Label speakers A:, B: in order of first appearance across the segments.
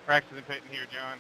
A: Practicing pitting here, John.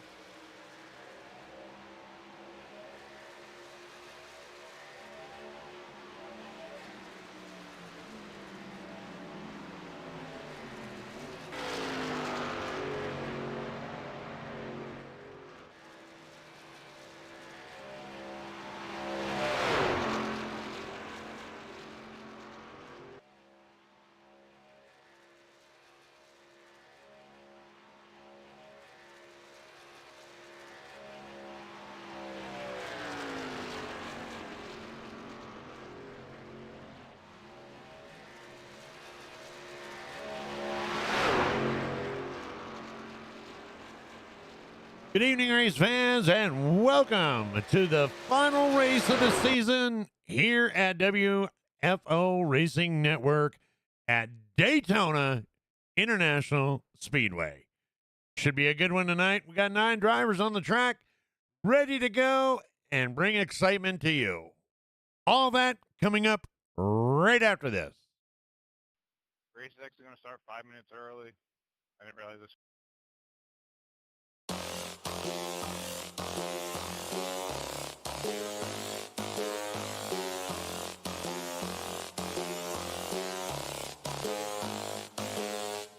B: Good evening, race fans, and welcome to the final race of the season here at WFO Racing Network at Daytona International Speedway. Should be a good one tonight. We got 9 drivers on the track ready to go and bring excitement to you. All that coming up right after this.
A: Race is actually going to start 5 minutes early. I didn't realize this.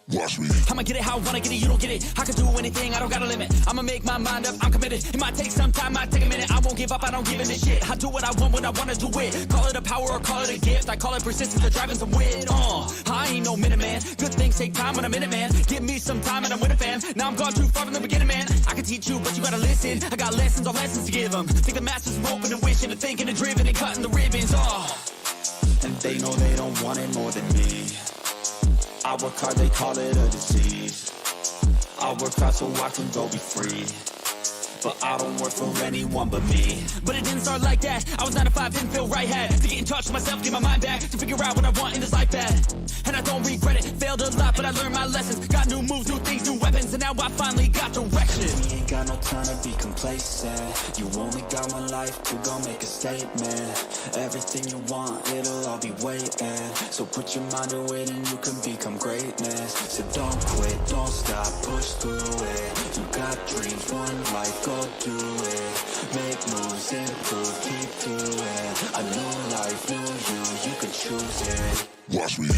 C: Watch me. I'ma get it how I wanna get it, you don't get it. I can do anything, I don't got a limit. I'ma make my mind up, I'm committed. It might take some time, might take a minute. I won't give up, I don't give in a shit. I do what I want when I wanna do it. Call it a power or call it a gift. I call it persistence or driving some wit. I ain't no minute man. Good things take time when I'm in it, man. Give me some time and I'm with a fan. Now I'm gone too far from the beginning, man. I can teach you, but you gotta listen. I got lessons on lessons to give them. Think the masters are open and wishing and thinking and driven and cutting the ribbons. And they know they don't want it more than me. I work hard, they call it a disease. I work hard so I can go be free. But I don't work for anyone but me. But it didn't start like that. I was 9 to 5, didn't feel right. Had to get in touch with myself, get my mind back, to figure out what I want in this life bad. And I don't regret it, failed a lot, but I learned my lessons. Got new moves, new things, new weapons, and now I finally got direction. We ain't got no time to be complacent. You only got one life to go make a statement. Everything you want, it'll all be waiting. So put your mind to it and you can become greatness. So don't quit, don't stop, push through it. You got dreams, one life, go do it. Make moves, improve, keep doing. A new life, new you can choose it. Watch me.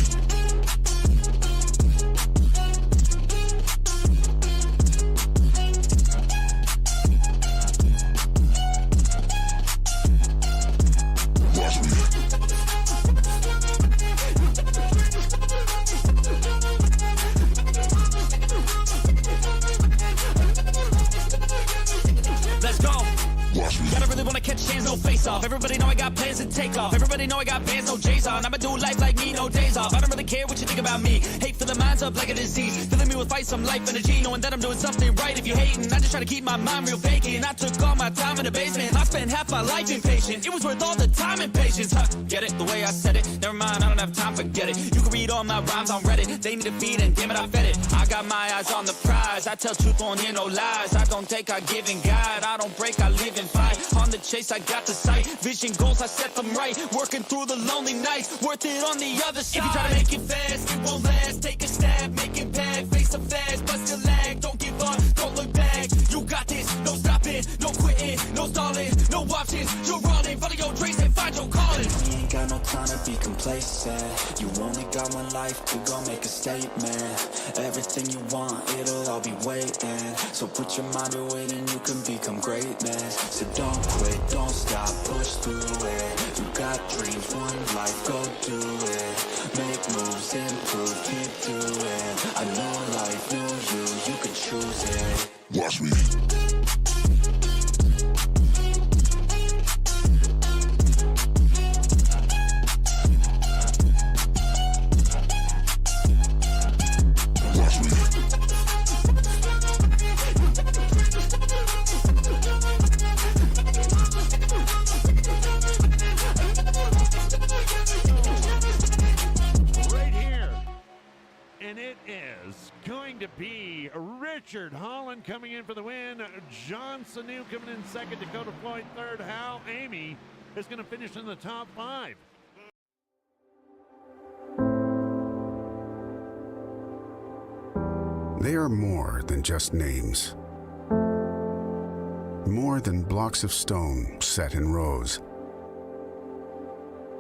C: No face off. Everybody know I got plans to take off. Everybody know I got bands, no J's on. I'ma do life like me, no days off. I don't really care what you think about me. Hate for the minds up like a disease. Filling me with fight, some life energy. Knowing that I'm doing something right. If you hating, I just try to keep my mind real vacant. I took all my time in the basement. I spent half my life impatient. It was worth all the time and patience. Get it? The way I said it. Never mind, I don't have time, forget it. You can read all my rhymes on Reddit. They need to feed and damn it, I fed it. I got my eyes on the prize. I tell truth, won't hear no lies. I don't take, I give and guide. I don't break, I live and fight. On the chase, I got the sight. Vision goals, I set them right. Working through the lonely nights, worth it on the other side. If you try to make it fast, it won't last. Take a stab, make it bad. Face the fast, but still lag. Don't give up, don't look back. You got this, no stopping, no quitting, no stalling, no options. You're running, follow your dreams and find your calling. We ain't got no time to be complacent. You only got one life to go make a statement. Everything you want, it'll all be waiting. So put your mind to it and you can become greatness. So don't quit, don't stop, push through it. You got dreams, one life, go do it. Make moves, improve, keep doing. A new life, new you can choose it. Watch me.
B: And it is going to be Richard Holland coming in for the win. John Sanu coming in second. Dakota Floyd third. Hal Amy is going to finish in the top 5.
D: They are more than just names. More than blocks of stone set in rows.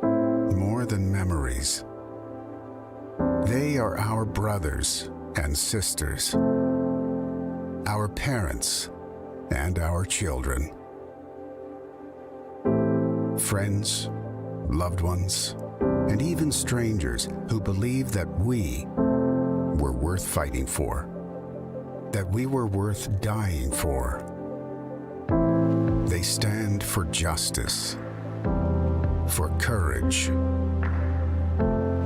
D: More than memories. They are our brothers and sisters, our parents and our children. Friends, loved ones, and even strangers who believe that we were worth fighting for, that we were worth dying for. They stand for justice, for courage,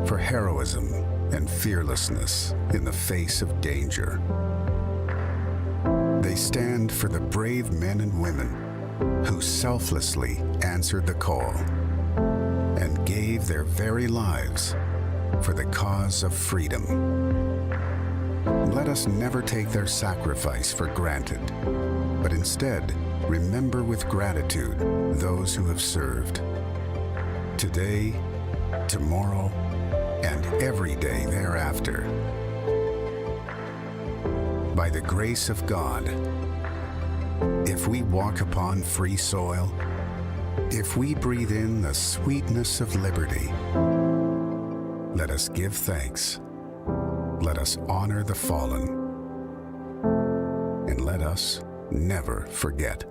D: for heroism and fearlessness in the face of danger. They stand for the brave men and women who selflessly answered the call and gave their very lives for the cause of freedom. Let us never take their sacrifice for granted, but instead remember with gratitude those who have served. Today, tomorrow, and every day thereafter. By the grace of God, if we walk upon free soil, if we breathe in the sweetness of liberty, let us give thanks, let us honor the fallen, and let us never forget.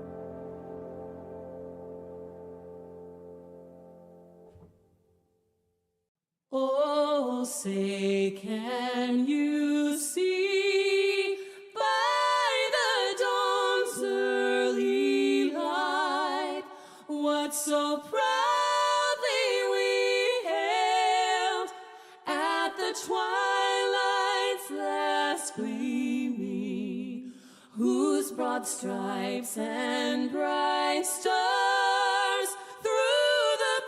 E: Oh, say, can you see by the dawn's early light what so proudly we hailed at the twilight's last gleaming, whose broad stripes and bright stars through the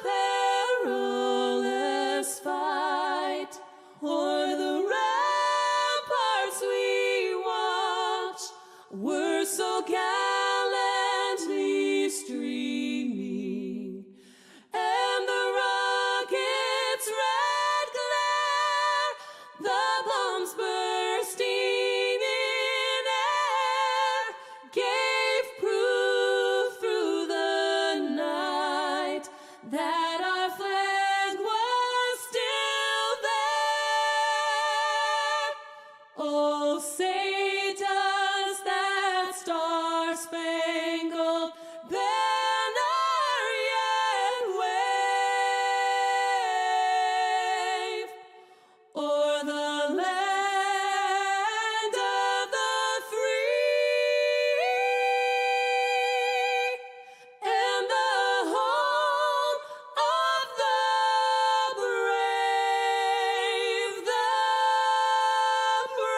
E: perilous fight o'er the ramparts we watched were so gallantly streaming, and the rocket's red glare, the bombs bursting in air, gave proof through the night that our flag was still there. Oh, say does that star-spangled banner yet wave o'er the land of the free and the home of the brave, the brave.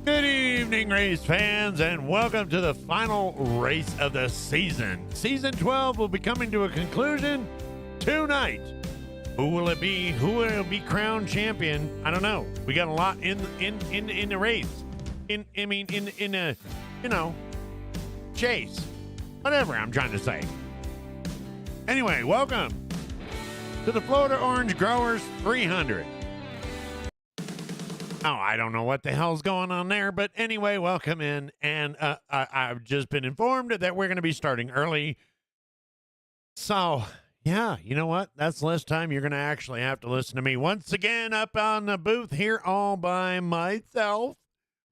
B: Good evening, race fans, and welcome to the final race of the season. Season 12 will be coming to a conclusion tonight. Who will it be? Who will be crowned champion? I don't know. We got a lot in the race. In a chase. Whatever I'm trying to say. Anyway, welcome to the Florida Orange Growers 300. Oh, I don't know what the hell's going on there, but anyway, welcome in. And I've just been informed that we're going to be starting early. So, yeah, you know what? That's less time you're going to actually have to listen to me once again up on the booth here all by myself.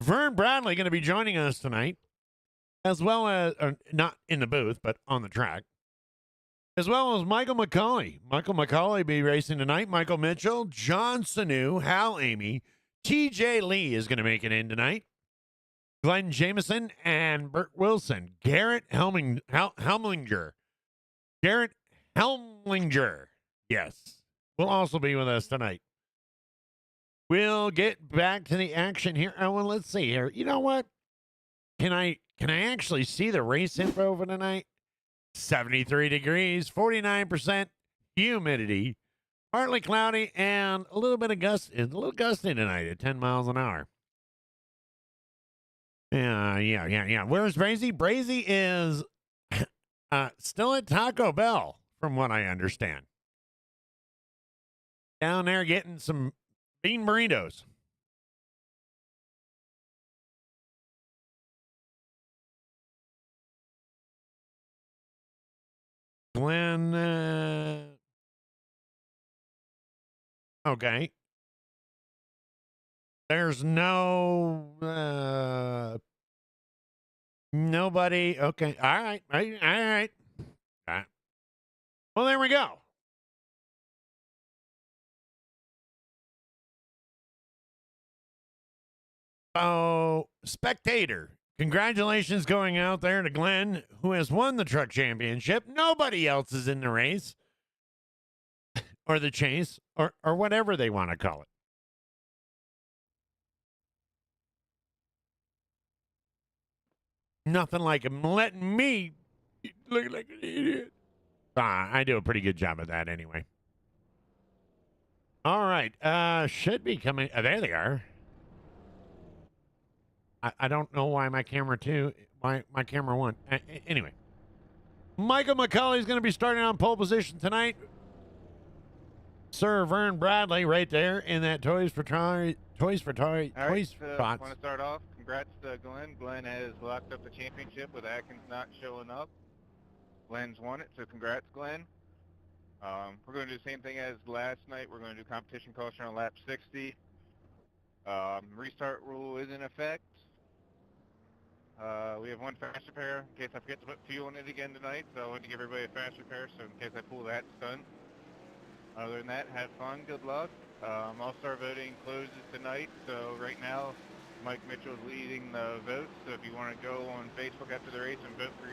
B: Vern Bradley going to be joining us tonight, as well as, not in the booth, but on the track, as well as Michael McCauley. Michael McCauley be racing tonight. Michael Mitchell, John Sanu, Hal Amy, TJ Lee is going to make it in tonight. Glenn Jameson and Bert Wilson. Garrett Helmlinger. Garrett Helmlinger. Yes. Will also be with us tonight. We'll get back to the action here. Oh, well, let's see here. You know what? Can I actually see the race info for tonight? 73 degrees, 49% humidity, partly cloudy, and a little bit of a little gusty tonight at 10 miles an hour. Yeah. Where's Brazy? Brazy is still at Taco Bell, from what I understand. Down there getting some bean burritos. Glenn, okay. There's nobody. Okay. All right. All right. Well, there we go. So, spectator, congratulations going out there to Glenn, who has won the truck championship. Nobody else is in the race or the chase or whatever they want to call it. Nothing like him letting me look like an idiot. I do a pretty good job of that anyway. All right. Should be coming. There they are. I don't know why my camera my camera 1. Anyway. Michael McCulley's going to be starting on pole position tonight. Sir Vern Bradley right there in that Toys for Tots.
A: Want to start off? Congrats to Glenn. Glenn has locked up the championship with Atkins not showing up. Glenn's won it, so congrats, Glenn. We're going to do the same thing as last night. We're going to do competition caution on lap 60. Restart rule is in effect. We have one fast repair in case I forget to put fuel in it again tonight, so I want to give everybody a fast repair, so in case I pull that, it's done. Other than that, have fun, good luck. All-Star voting closes tonight, so right now Mike Mitchell is leading the votes, so if you want to go on Facebook after the race and vote for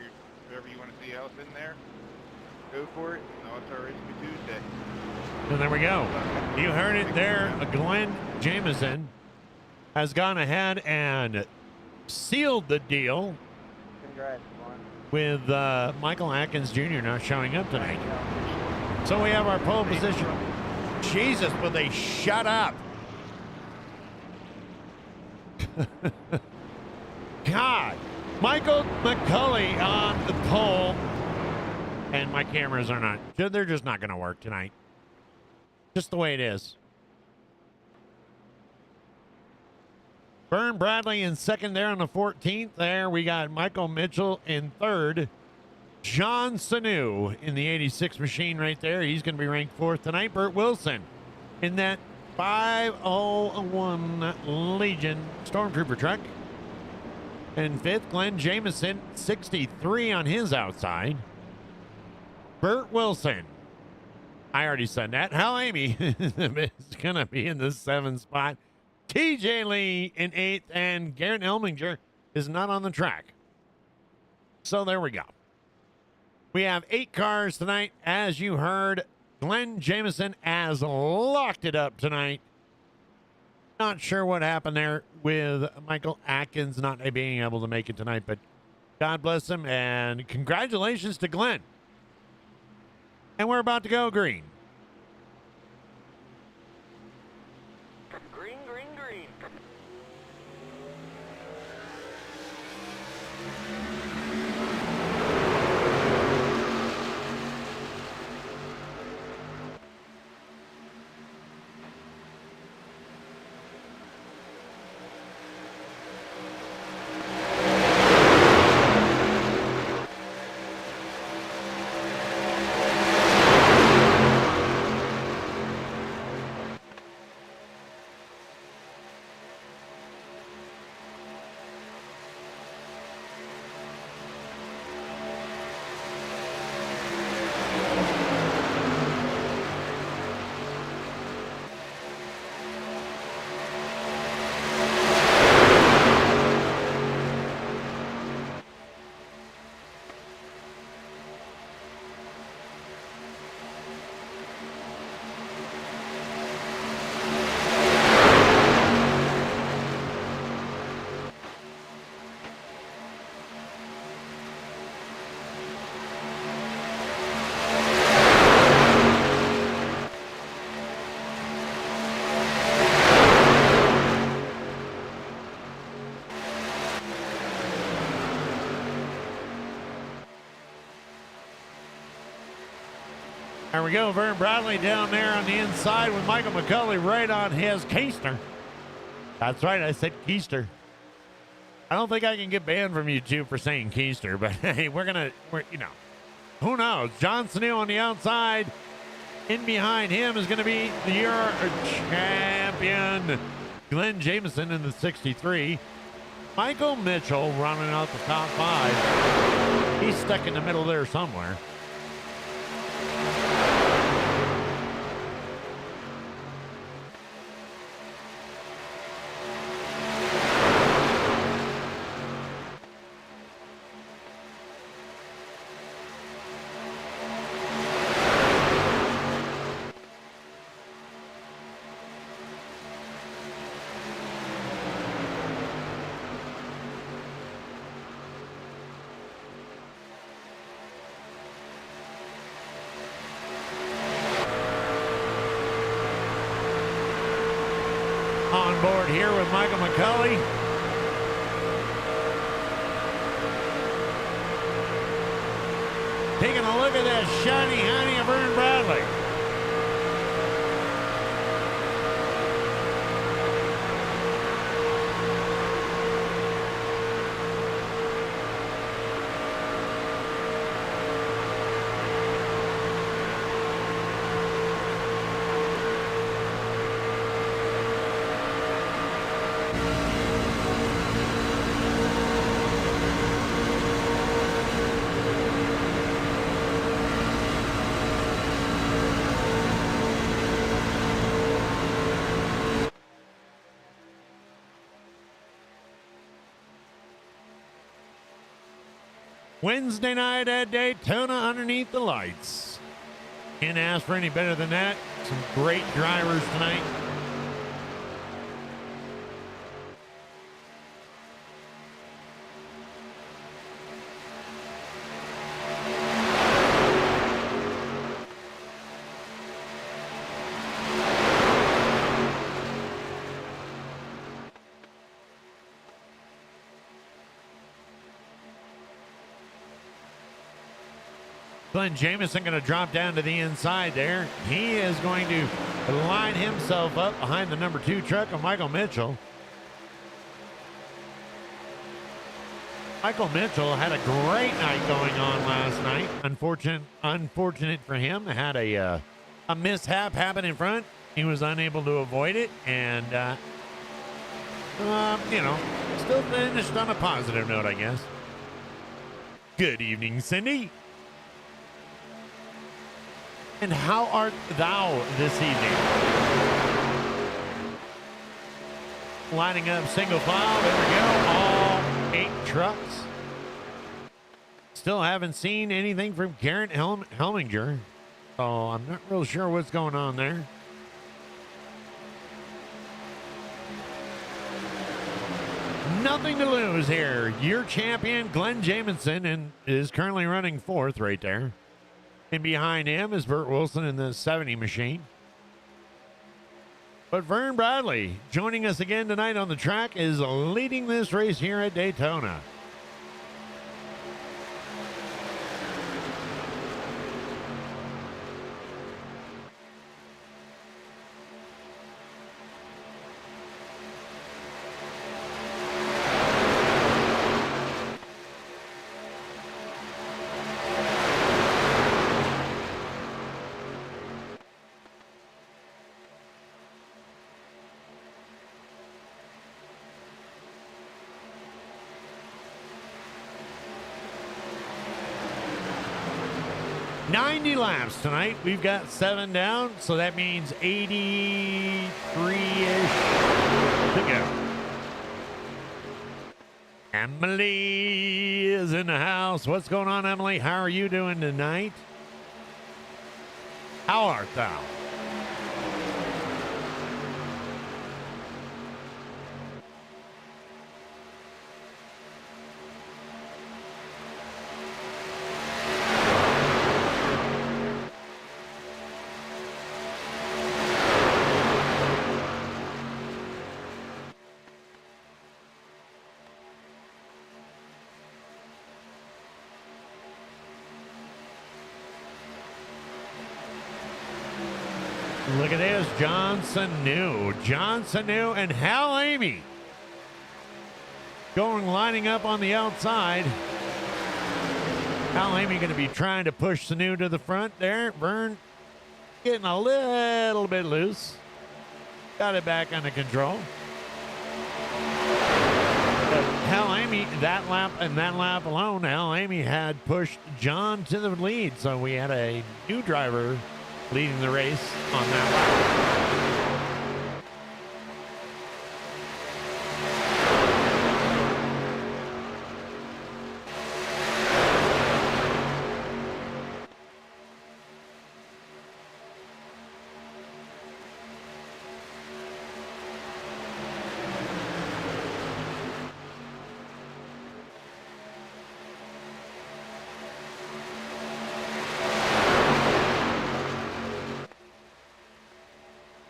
A: whoever you want to see else in there, go for it. And All-Star race will be Tuesday.
B: And there we go. You heard it there. Glenn Jameson has gone ahead and sealed the deal.
A: Congrats, Glenn.
B: With Michael Atkins Jr. not showing up tonight. So we have our pole position. Jesus, will they shut up? God. Michael McCulley on the pole. And my cameras are not. They're just not going to work tonight. Just the way it is. Vern Bradley in second there on the 14th. There we got Michael Mitchell in third. John Sanu in the 86 machine right there. He's going to be ranked fourth tonight. Burt Wilson in that 501 Legion Stormtrooper truck. And fifth, Glenn Jameson, 63 on his outside. Burt Wilson. I already said that. Hal Amy is going to be in the 7th spot. TJ Lee in 8th, and Garrett Elminger is not on the track. So there we go. We have 8 cars tonight. As you heard, Glenn Jameson has locked it up tonight. Not sure what happened there with Michael Atkins not being able to make it tonight, but God bless him, and congratulations to Glenn. And we're about to go green.
F: Green.
B: we go. Vern Bradley down there on the inside with Michael McCulley right on his keister. That's right, I said keister. I don't think I can get banned from YouTube for saying keister, but hey, we're who knows? John Snew on the outside. In behind him is going to be your champion, Glenn Jameson in the 63. Michael Mitchell running out the top 5. He's stuck in the middle there somewhere. On board here with Michael McCulley. Taking a look at that shiny honey of Vern Bradley. Wednesday night at Daytona underneath the lights. Can't ask for any better than that. Some great drivers tonight. Glenn Jameson going to drop down to the inside there. He is going to line himself up behind the number 2 truck of Michael Mitchell. Michael Mitchell had a great night going on last night. Unfortunate for him. Had a mishap happen in front. He was unable to avoid it, and still finished on a positive note, I guess. Good evening, Cindy. And how art thou this evening? Lining up single file. There we go. All 8 trucks. Still haven't seen anything from Garrett Helminger. So I'm not real sure what's going on there. Nothing to lose here. Your champion, Glenn Jameson, and is currently running 4th right there. And behind him is Burt Wilson in the 70 machine. But Vern Bradley, joining us again tonight on the track, is leading this race here at Daytona. Laps tonight. We've got 7 down, so that means 83-ish to go. Emily is in the house. What's going on, Emily? How are you doing tonight? How art thou? Look at this, John Sanu and Hal Amy lining up on the outside. Hal Amy going to be trying to push Sanu to the front there. Vern getting a little bit loose. Got it back under control. But Hal Amy, that lap and that lap alone, Hal Amy had pushed John to the lead. So we had a new driver leading the race on that lap.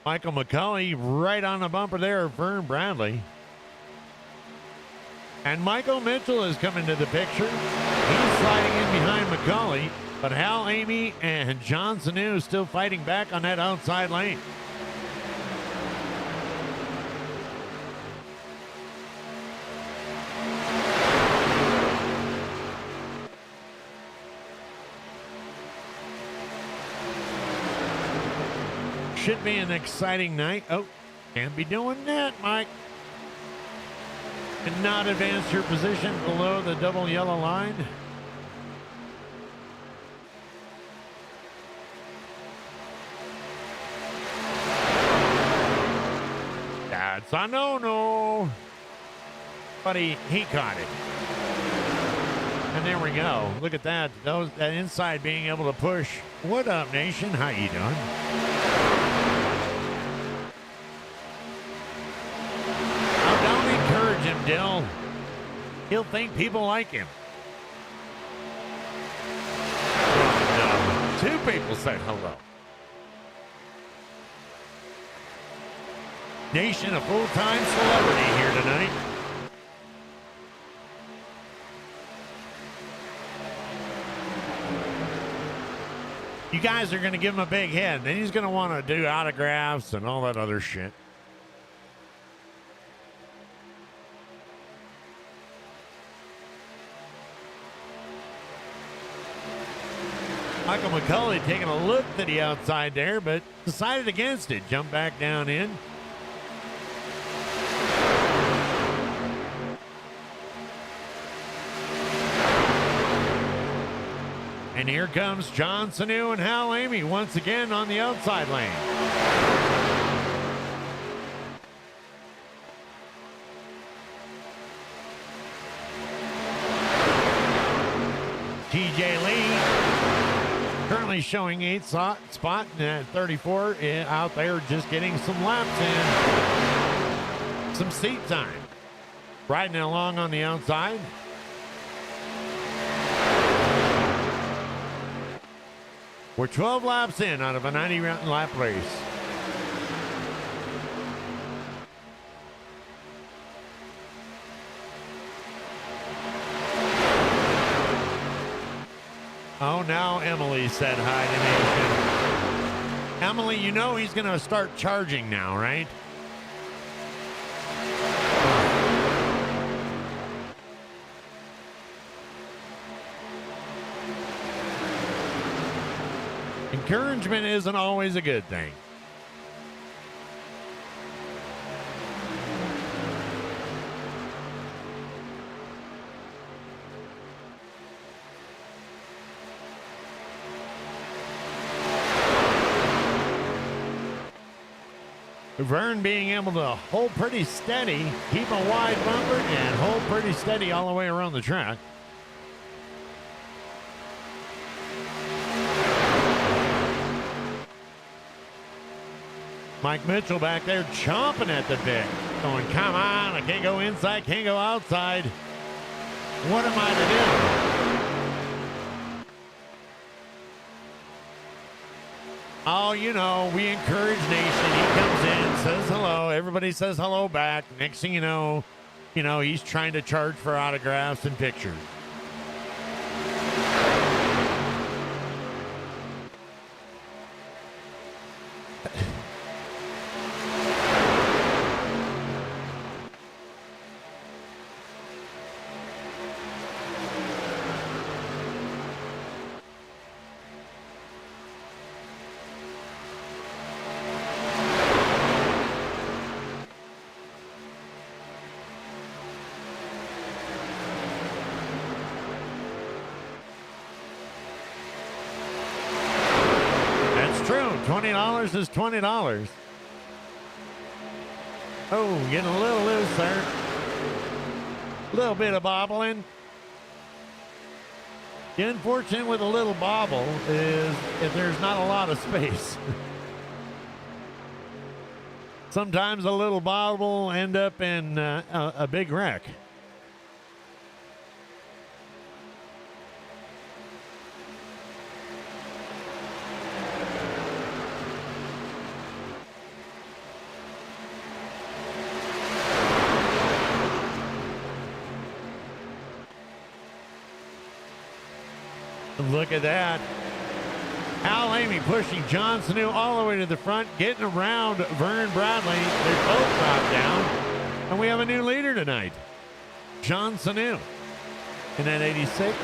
B: Michael McCulley right on the bumper there, Vern Bradley. And Michael Mitchell is coming to the picture. He's sliding in behind McCulley, but Hal Amy and John Sanu still fighting back on that outside lane. Should be an exciting night. Oh, can't be doing that, Mike. And not advance your position below the double yellow line. That's a no-no. But he caught it. And there we go. Look at that. That inside being able to push. What up, nation? How you doing? Him, Dill. He'll think people like him. Oh, no. 2 people said hello. Nation, a full-time celebrity here tonight. You guys are going to give him a big head. Then he's going to want to do autographs and all that other shit. Michael McCulley taking a look to the outside there, but decided against it. Jumped back down in. And here comes John Sanu and Hal Amy once again on the outside lane. TJ Lee currently showing 8th spot at 34 out there, just getting some laps in, some seat time. Riding along on the outside. We're 12 laps in out of a 90-lap race. Oh, now Emily said hi to Nation. Emily, you know he's going to start charging now, right? Encouragement isn't always a good thing. Vern being able to hold pretty steady, keep a wide bumper, and hold pretty steady all the way around the track. Mike Mitchell back there chomping at the bit, going, come on, I can't go inside, can't go outside. What am I to do? Oh, you know, we encourage Nation. He comes in, says hello. Everybody says hello back. Next thing you know, he's trying to charge for autographs and pictures. True, $20 is $20. Oh, getting a little loose there. A little bit of bobbling. The unfortunate with a little bobble is if there's not a lot of space. Sometimes a little bobble will end up in a big wreck. Look at that. Al Amy pushing John Sanu all the way to the front, getting around Vern Bradley. They both dropped down. And we have a new leader tonight. John Sanu in that 86.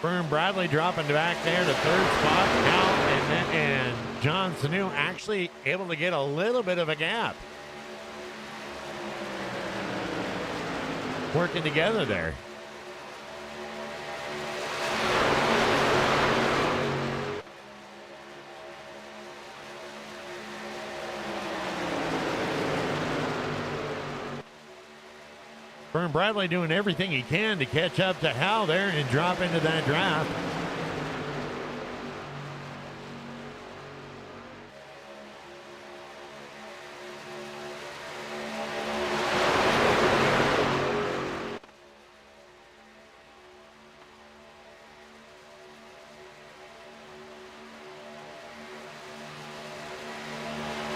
B: Vern Bradley dropping back there to third spot now, and John Sanu actually able to get a little bit of a gap. Working together there. Vern Bradley doing everything he can to catch up to Hal there and drop into that draft.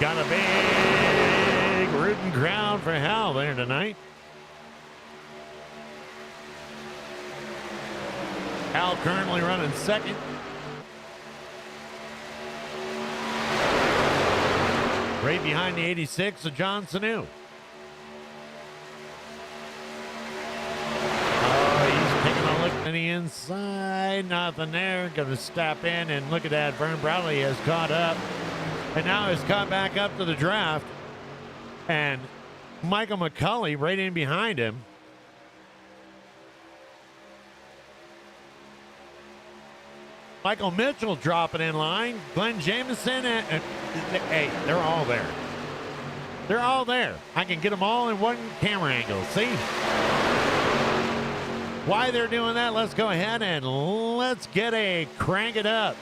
B: Got a big rooting crowd for Hal there tonight. Hal currently running second. Right behind the 86 of John Sanu. Oh, he's taking a look to the inside. Nothing there. Going to step in and look at that. Vern Bradley has caught up. And now has caught back up to the draft. And Michael McCulley right in behind him. Michael Mitchell dropping in line. Glenn Jameson. Hey, they're all there. They're all there. I can get them all in one camera angle. See? Why they're doing that, let's go ahead and let's get a crank it up.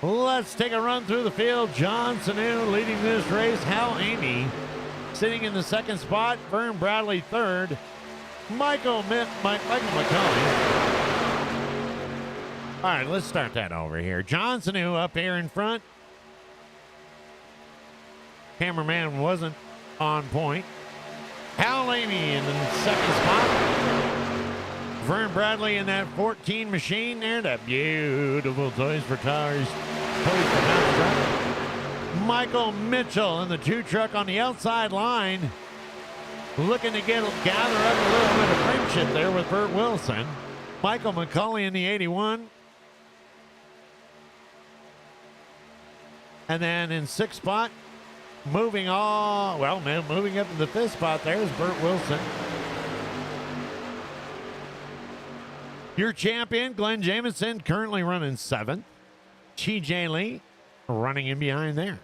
B: Let's take a run through the field. John Sanu leading this race. Hal Amy sitting in the second spot. Vern Bradley third. Michael McCully. All right, let's start that over here. Johnson, who up here in front. Cameraman wasn't on point. Hal Amy in the second spot. Vern Bradley in that 14 machine there. That beautiful Toys for Tots truck. Michael Mitchell in the 2 truck on the outside line. Looking to gather up a little bit of friendship there with Burt Wilson. Michael McCully in the 81. And then in 6th spot, moving up to the 5th spot, there's Burt Wilson. Your champion, Glenn Jamison, currently running 7th. TJ Lee running in behind there.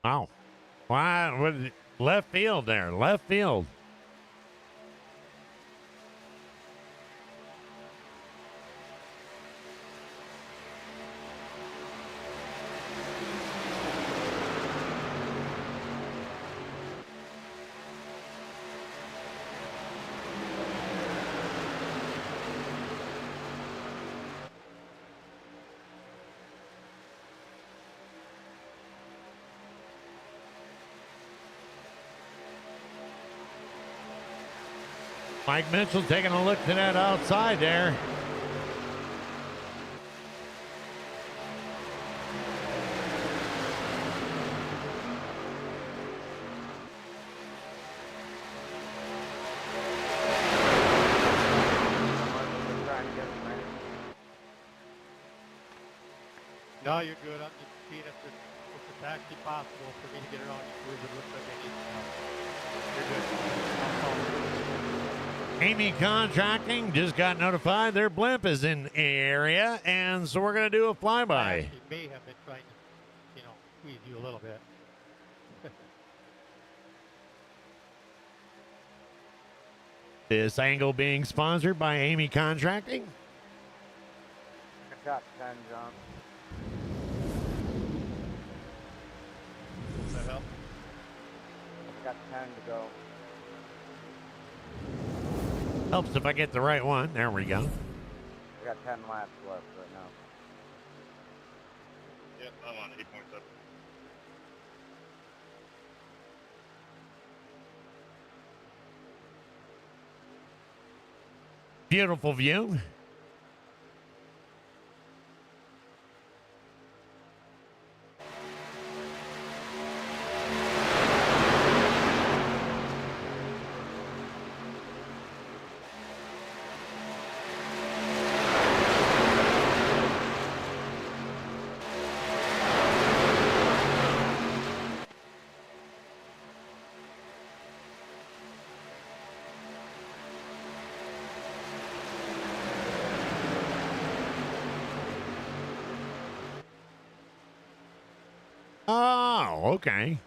B: Wow. Wow. What, left field there. Left field. Mike Mitchell taking a look to that outside there.
F: No, you're good. I'm just seeing if it's actually possible for me to get it on YouTube. It looks like I need to. You're good. I'll call you.
B: Amy Contracting just got notified their blimp is in the area, and so we're going to do a flyby.
F: I may have been trying to, squeeze you a little bit.
B: This angle being sponsored by Amy Contracting.
G: I got 10, John.
F: Does that help?
G: I got 10 to go.
B: Helps if I get the right one. There we go.
G: I got 10 laps left right now.
A: Yep, I'm on 8.7.
B: Beautiful view. Oh, okay.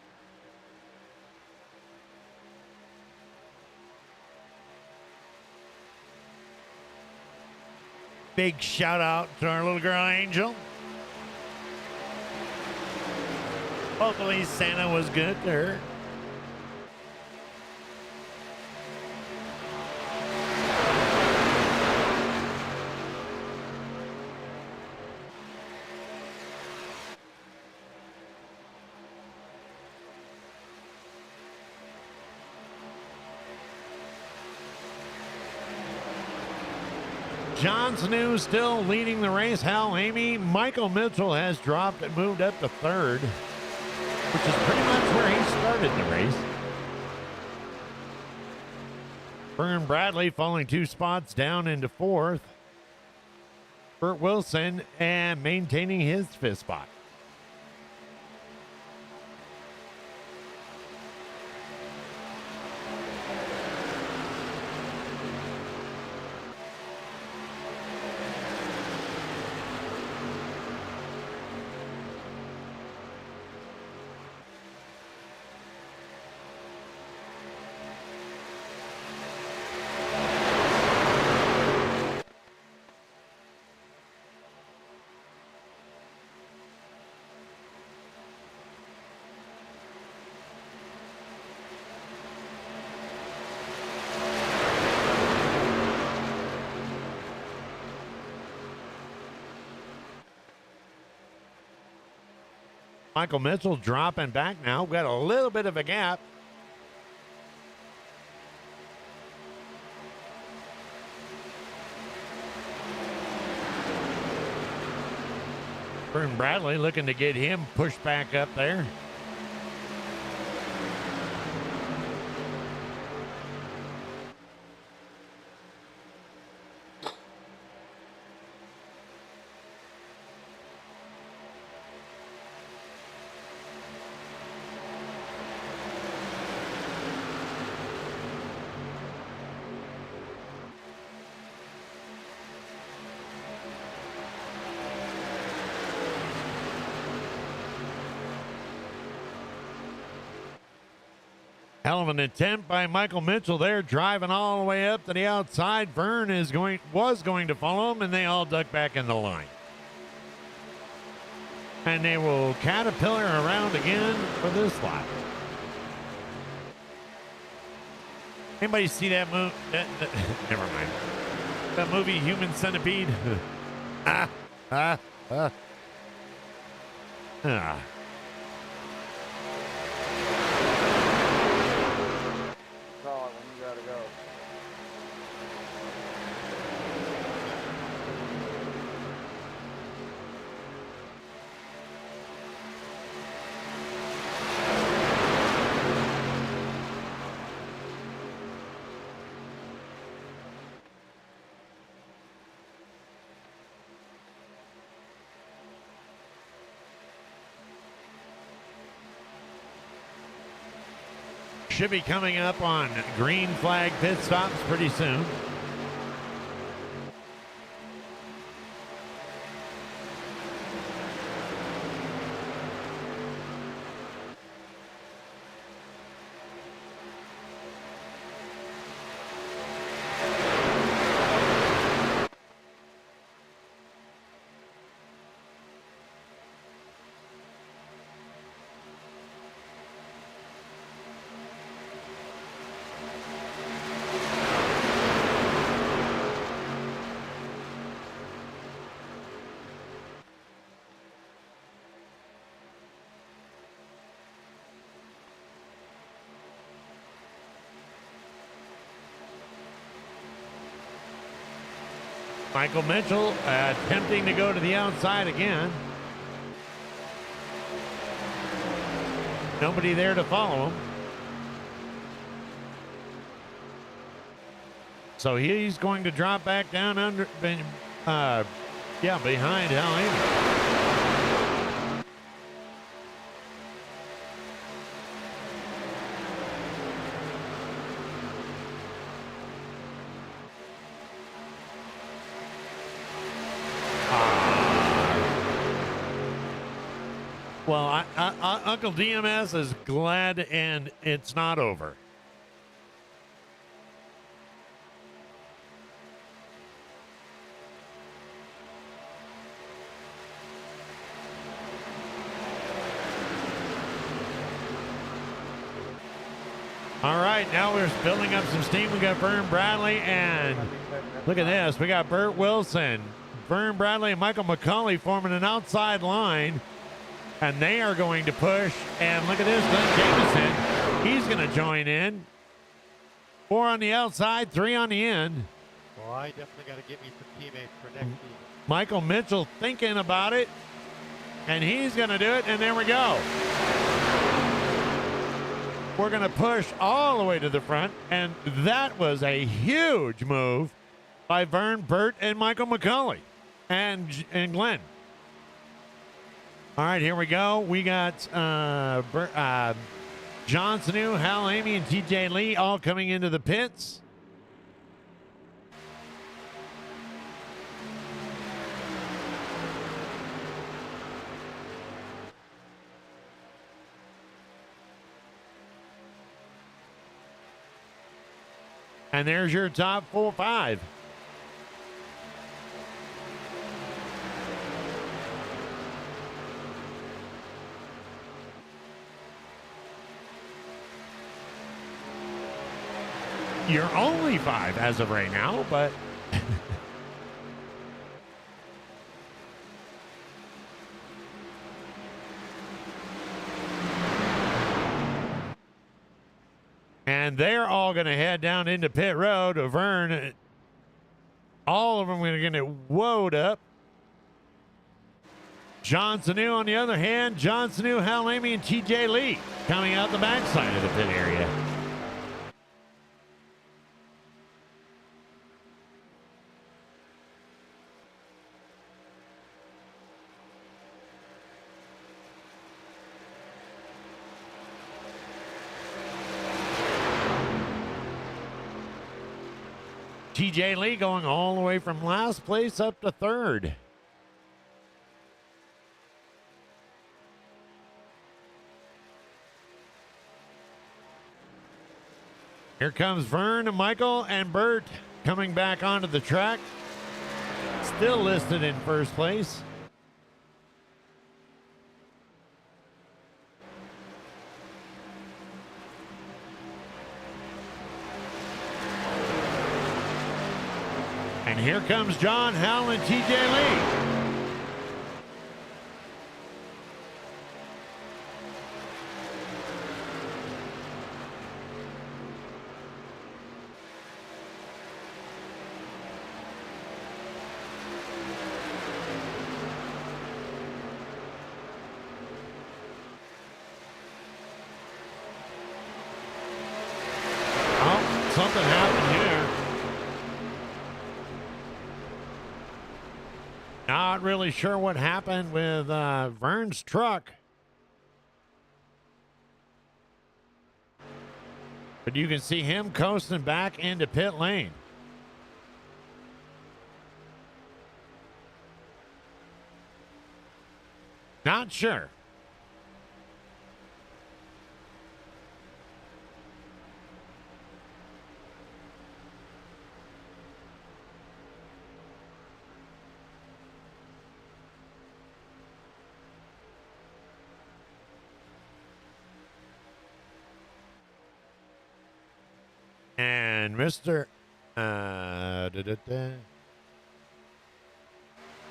B: Big shout out to our little girl Angel. Hopefully Santa was good to her. John Sanu still leading the race. Hal Amy. Michael Mitchell has dropped and moved up to 3rd, which is pretty much where he started the race. Vern Bradley falling 2 spots down into 4th. Burt Wilson and maintaining his 5th spot. Michael Mitchell dropping back now. Got a little bit of a gap. Vern Bradley looking to get him pushed back up there. Hell of an attempt by Michael Mitchell there, driving all the way up to the outside. Vern was going to follow him, and they all duck back in the line. And they will caterpillar around again for this lap. Anybody see that movie? Never mind. That movie, Human Centipede? Ah.
G: Call it when you gotta go.
B: Should be coming up on green flag pit stops pretty soon. Michael Mitchell attempting to go to the outside again. Nobody there to follow him. So he's going to drop back down under, behind Hal Amos. Well, Uncle DMS is glad, and it's not over. All right, now we're building up some steam. We got Vern Bradley, and look at this. We got Burt Wilson, Vern Bradley, and Michael McCauley forming an outside line. And they are going to push. And look at this, Glenn Jameson. He's going to join in. 4 on the outside, 3 on the end.
F: Well, I definitely got to get me some teammates for next season.
B: Michael Mitchell thinking about it. And he's going to do it. And there we go. we're going to push all the way to the front. And that was a huge move by Vern, Burt, and Michael McCauley and Glenn. All right, here we go. We got John Sanu, Hal Amy, and TJ Lee all coming into the pits. And there's your top 4-5. You're only 5 as of right now, but and they're all going to head down into pit road. Vern, all of them are going to get woed up. John Sanu, on the other hand, John Sanu, Hal Amy, and TJ Lee coming out the backside of the pit area. TJ Lee going all the way from last place up to 3rd. Here comes Vern, Michael, and Burt coming back onto the track. Still listed in first place. And here comes John, Hal, and TJ Lee. Oh, something happened here. Not really sure what happened with Vern's truck. But you can see him coasting back into pit lane. Not sure. And Mr.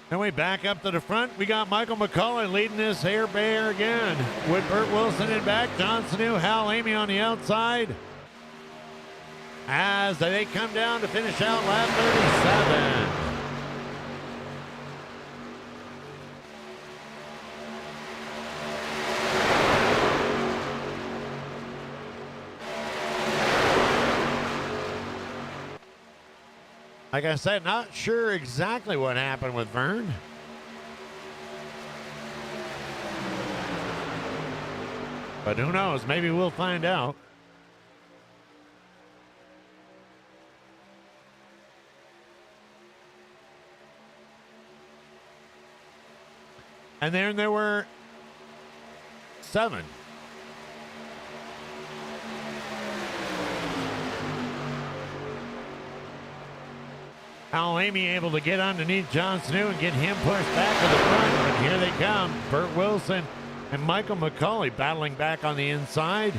B: And we back up to the front. We got Michael McCauley leading this air bear again. With Burt Wilson in back. John Sanu, Hal Amy on the outside. As they come down to finish out lap 37. Like I said, not sure exactly what happened with Vern. But who knows? Maybe we'll find out. And then there were 7. Hal Amy able to get underneath John Sanu and get him pushed back to the front. But here they come. Burt Wilson and Michael McCauley battling back on the inside.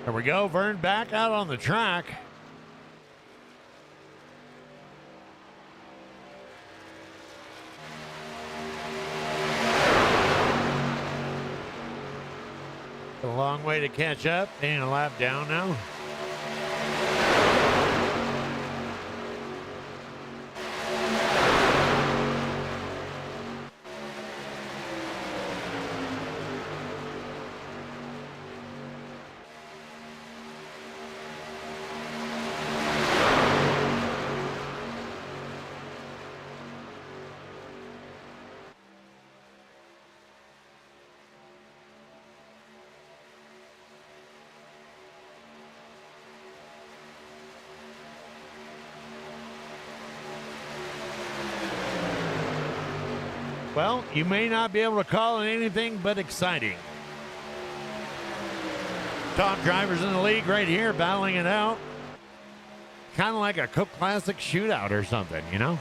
B: There we go. Vern back out on the track. A long way to catch up. And a lap down now. Well, you may not be able to call it anything but exciting. Top drivers in the league right here battling it out. Kind of like a Cook Classic shootout or something, you know?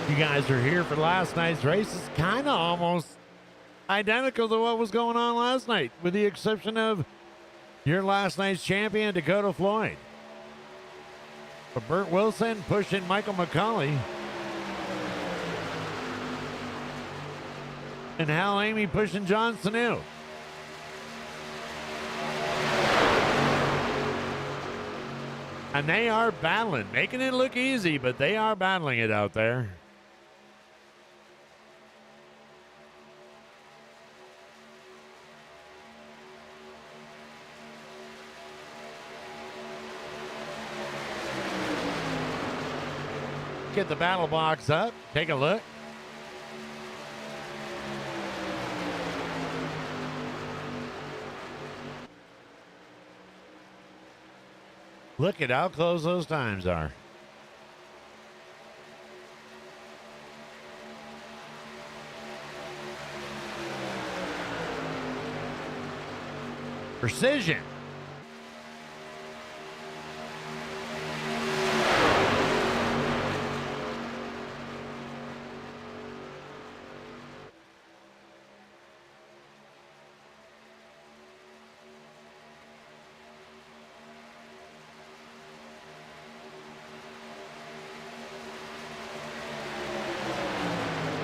B: You guys are here for last night's race. It's kind of almost identical to what was going on last night, with the exception of your last night's champion, Dakota Floyd. But Burt Wilson pushing Michael McCauley. And Hal Amy pushing John Sanu. And they are battling, making it look easy, but they are battling it out there. Get the battle box up. Take a look. Look at how close those times are. Precision.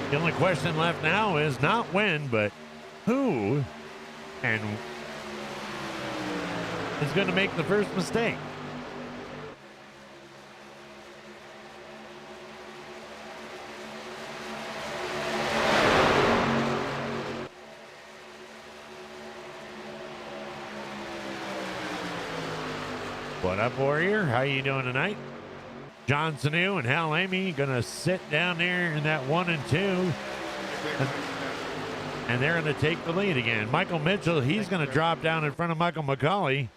B: The only question left now is not when, but who and is going to make the first mistake. What up, Warrior? How you doing tonight? John Sanu and Hal Amy going to sit down there in that 1 and 2. And they're going to take the lead again. Michael Mitchell, he's going to drop down in front of Michael McCauley.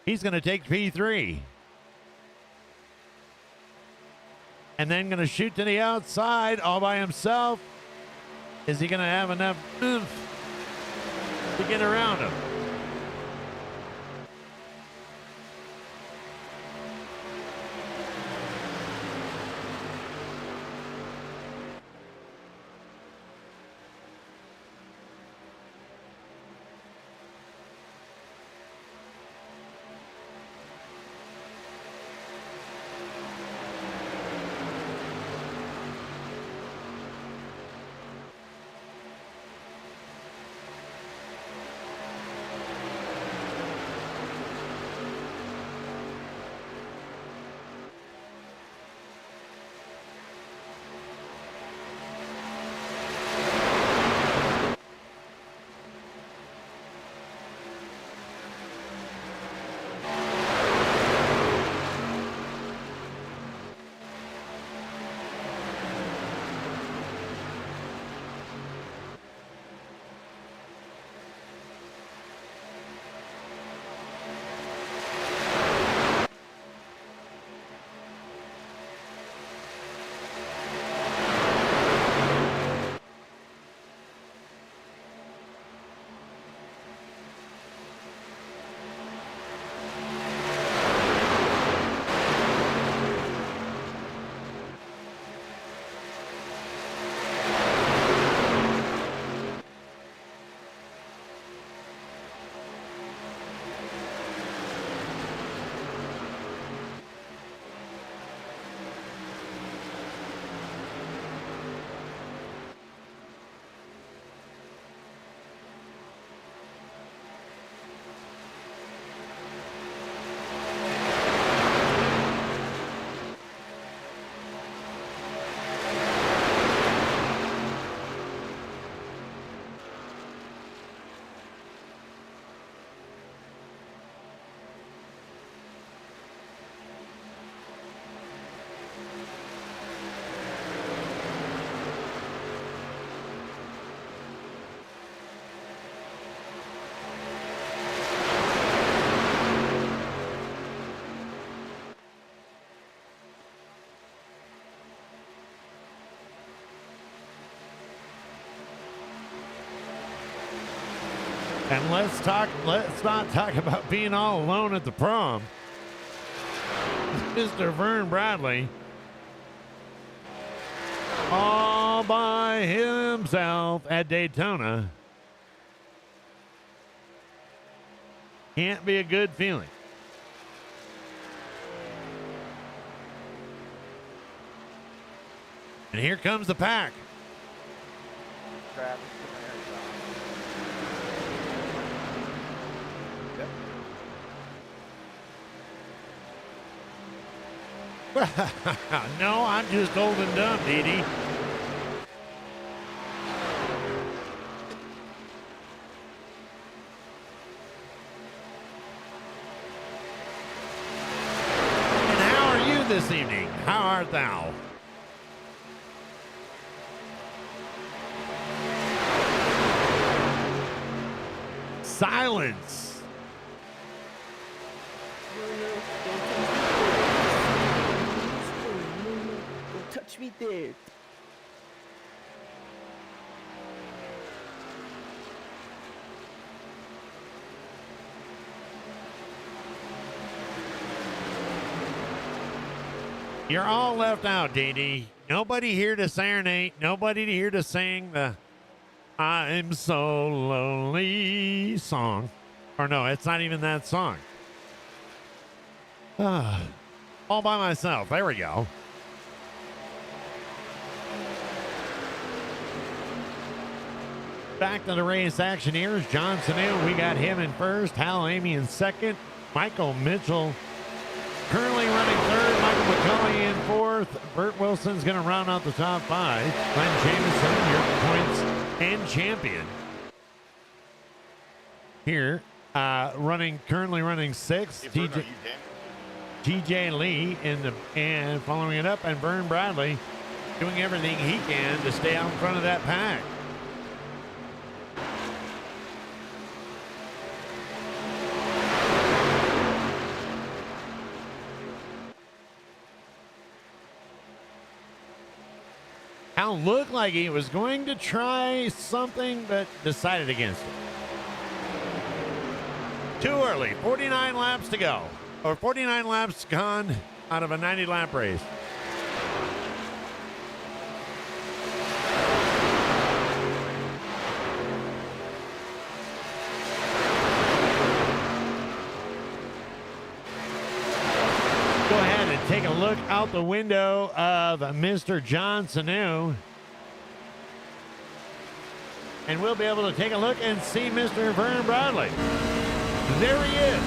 B: He's going to take P3. And then going to shoot to the outside all by himself. Is he going to have enough oomph to get around him? And let's not talk about being all alone at the prom. Mr. Vern Bradley, all by himself at Daytona. Can't be a good feeling. And here comes the pack.
G: Travis, come here, John.
B: No, I'm just old and dumb, Dee Dee. And how are you this evening? How art thou? Silence.
H: Don't touch me there.
B: You're all left out, Dee Dee. Nobody here to serenade. Nobody here to sing the I'm so lonely song. Or no, it's not even that song. All by myself. There we go. Back to the race action here is John Sanu. We got him in first. Hal Amy in second. Michael Mitchell currently running third. Michael McCulley in fourth. Burt Wilson's going to round out the top five. Glenn Jameson, your points and champion. Here, currently running sixth. TJ Lee and following it up, and Vern Bradley doing everything he can to stay out in front of that pack. Hal looked like he was going to try something, but decided against it. Too early. 49 laps to go. Or 49 laps gone out of a 90-lap race. Go ahead and take a look out the window of Mr. John Sanu. And we'll be able to take a look and see Mr. Vern Bradley. There he is,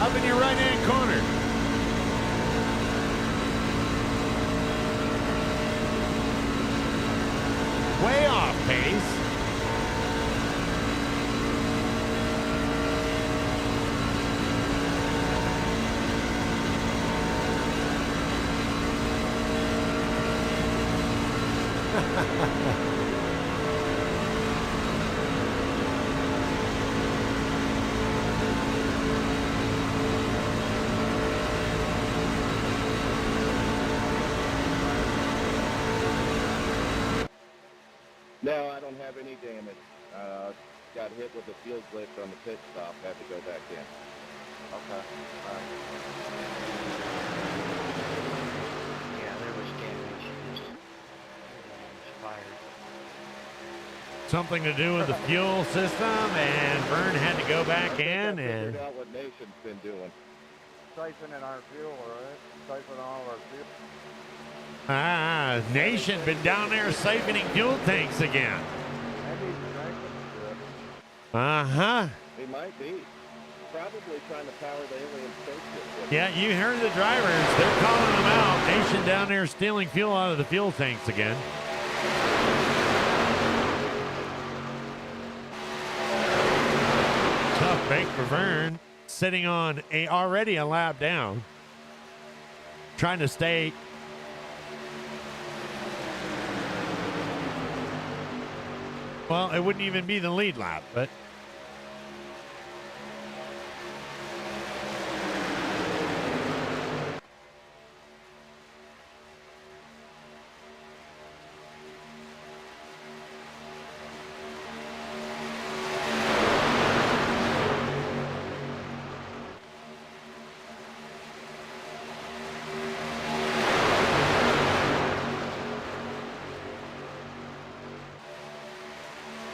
B: up in your right-hand corner. Way off pace.
I: No, I don't have any damage. Got hit with a fuel glitch on the pit stop. Had to go back in.
G: Okay. All right. Yeah, there was damage. Just fired.
B: Something to do with the fuel system, and Vern had to go back in.
I: I
B: And
I: figured out what Nation's been doing.
G: Siphoning our fuel, alright? Siphoning all of our fuel.
B: Nation been down there siphoning fuel tanks again.
G: Maybe he's drinking.
B: Uh-huh.
I: He might be. Probably trying to power the alien spaceship.
B: Yeah, you heard the drivers. They're calling them out. Nation down there stealing fuel out of the fuel tanks again. Tough break for Vern, sitting on already a lap down. Trying to stay. Well, it wouldn't even be the lead lap, but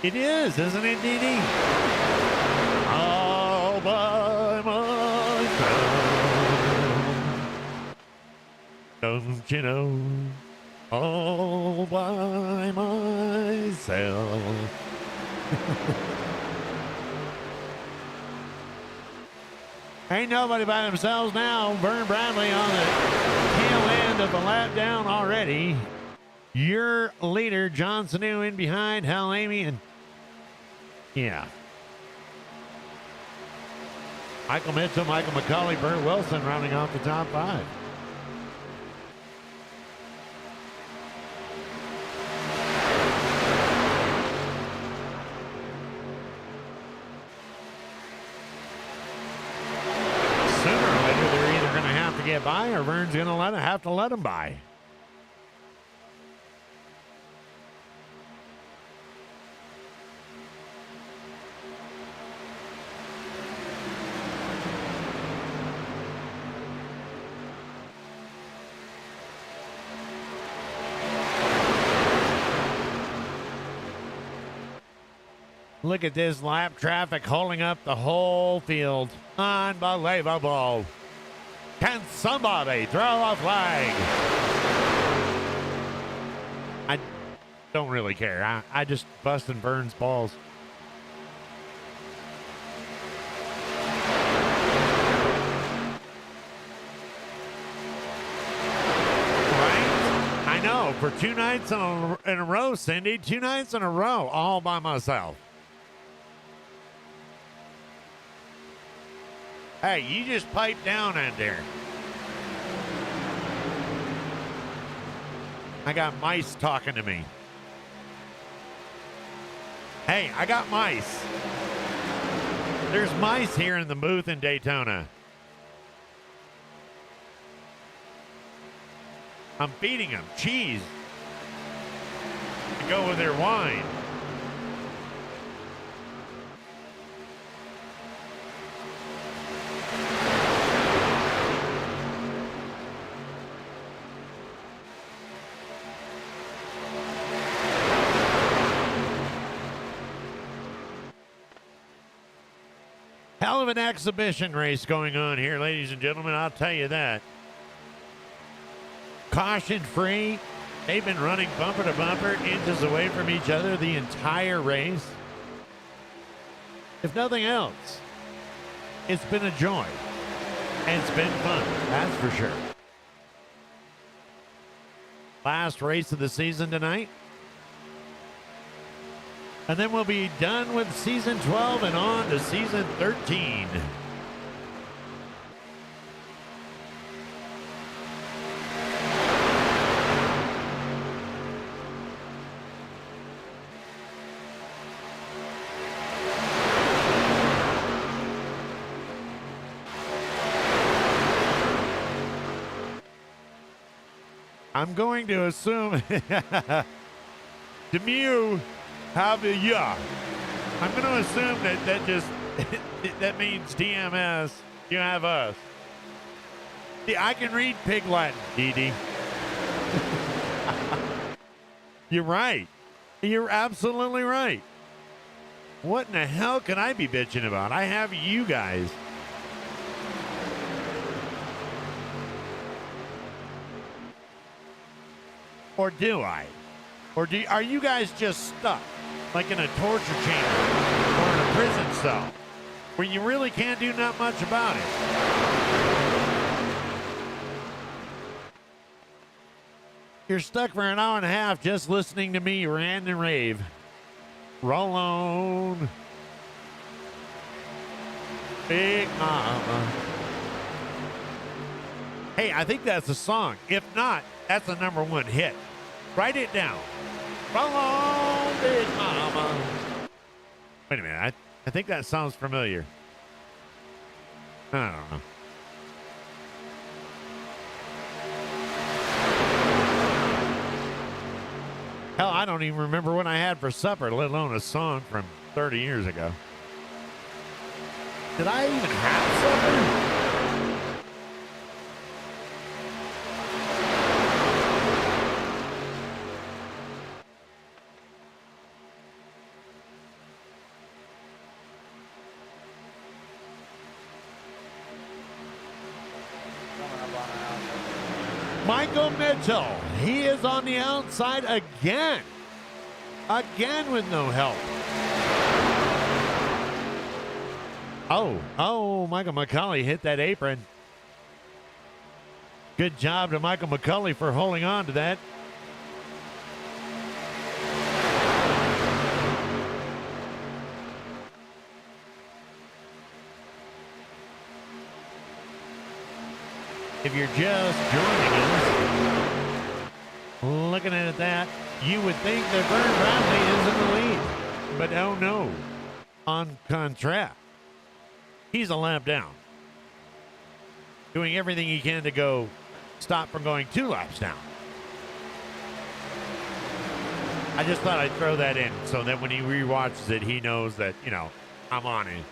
B: It is, isn't it, Dee Dee? All by myself. Don't you know? All by myself. Ain't nobody by themselves now. Vern Bradley on the tail end of the lap down already. Your leader, John Sanu, in behind. Hal Amy and yeah. Michael Mitchell, Michael McCauley, Bert Wilson rounding off the top five. Sooner or later, they're either going to have to get by or Vern's going to have to let them by. Look at this lap traffic holding up the whole field. Unbelievable. Can somebody throw a flag? I don't really care. I just busting Vern's balls. Right? I know. For 2 nights in a row, Cindy. 2 nights in a row, all by myself. Hey, you just pipe down in there. I got mice talking to me. Hey, I got mice. There's mice here in the booth in Daytona. I'm feeding them cheese to go with their wine. Hell of an exhibition race going on here, ladies and gentlemen. I'll tell you that. Caution free. They've been running bumper to bumper, inches away from each other the entire race. If nothing else, it's been a joy. And it's been fun, that's for sure. Last race of the season tonight. And then we'll be done with season 12 and on to season 13. I'm going to assume Demew have a yeah. I'm going to assume that just that means TMS. You have us. See, I can read Pig Latin, Dee Dee. You're right. You're absolutely right. What in the hell can I be bitching about? I have you guys. Or do I? Or are you guys just stuck like in a torture chamber or in a prison cell where you really can't do not much about it? You're stuck for an hour and a half just listening to me rant and rave. Roll on, Big Mama. Hey, I think that's a song. If not, that's a #1 hit. Write it down. Roll on, Big Mama. Wait a minute. I think that sounds familiar. I don't know. Hell, I don't even remember what I had for supper, let alone a song from 30 years ago. Did I even have supper? Michael Mitchell, he is on the outside again. Again with no help. Oh, Michael McCauley hit that apron. Good job to Michael McCauley for holding on to that. If you're just joining us, looking at that, you would think that Vern Bradley is in the lead. But oh no. On contrast, he's a lap down. Doing everything he can to go stop from going 2 laps down. I just thought I'd throw that in so that when he rewatches it, he knows that, you know, I'm on it.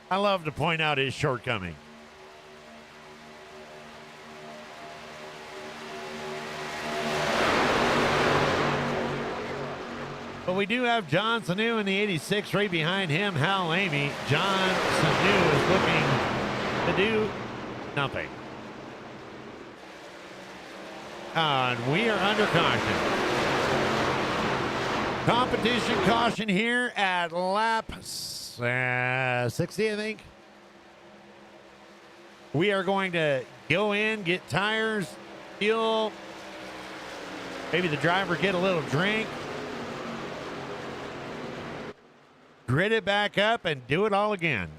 B: I love to point out his shortcoming. But we do have John Sanu in the 86 right behind him, Hal Amy. John Sanu is looking to do nothing. And we are under caution. Competition caution here at lap 60, I think. We are going to go in, get tires, fuel. Maybe the driver get a little drink. Grit it back up and do it all again.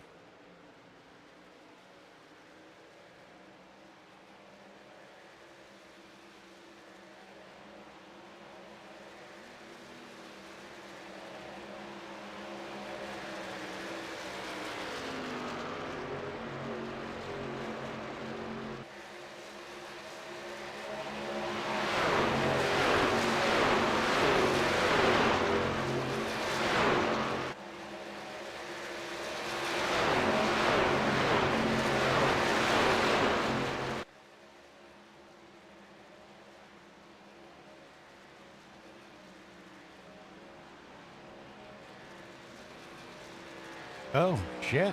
B: Oh, shit.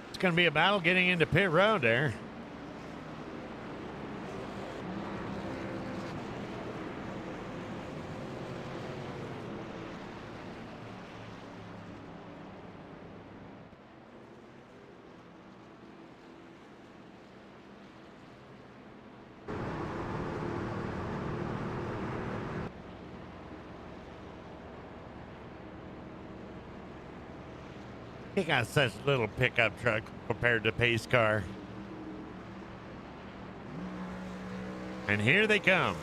B: It's going to be a battle getting into pit road there. He got such a little pickup truck compared to pace car. And here they come.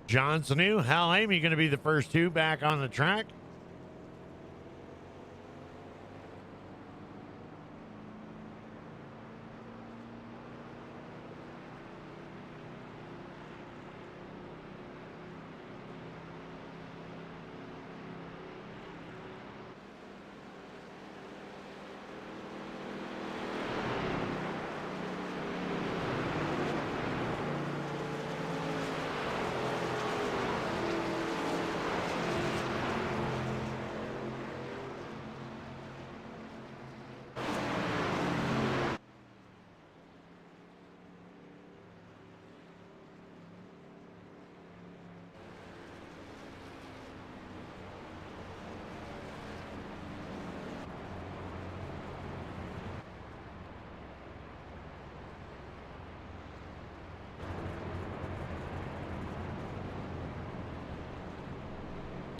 B: John Sanu, Hal Amy going to be the first two back on the track.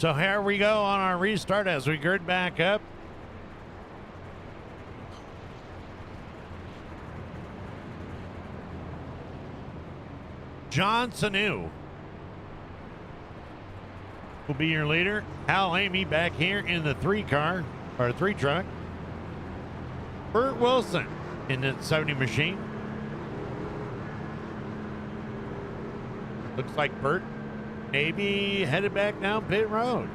B: So here we go on our restart as we gird back up. John Sanu will be your leader. Hal Amy back here in the 3-car, or 3-truck. Burt Wilson in the 70 machine. Looks like Burt maybe headed back down pit road.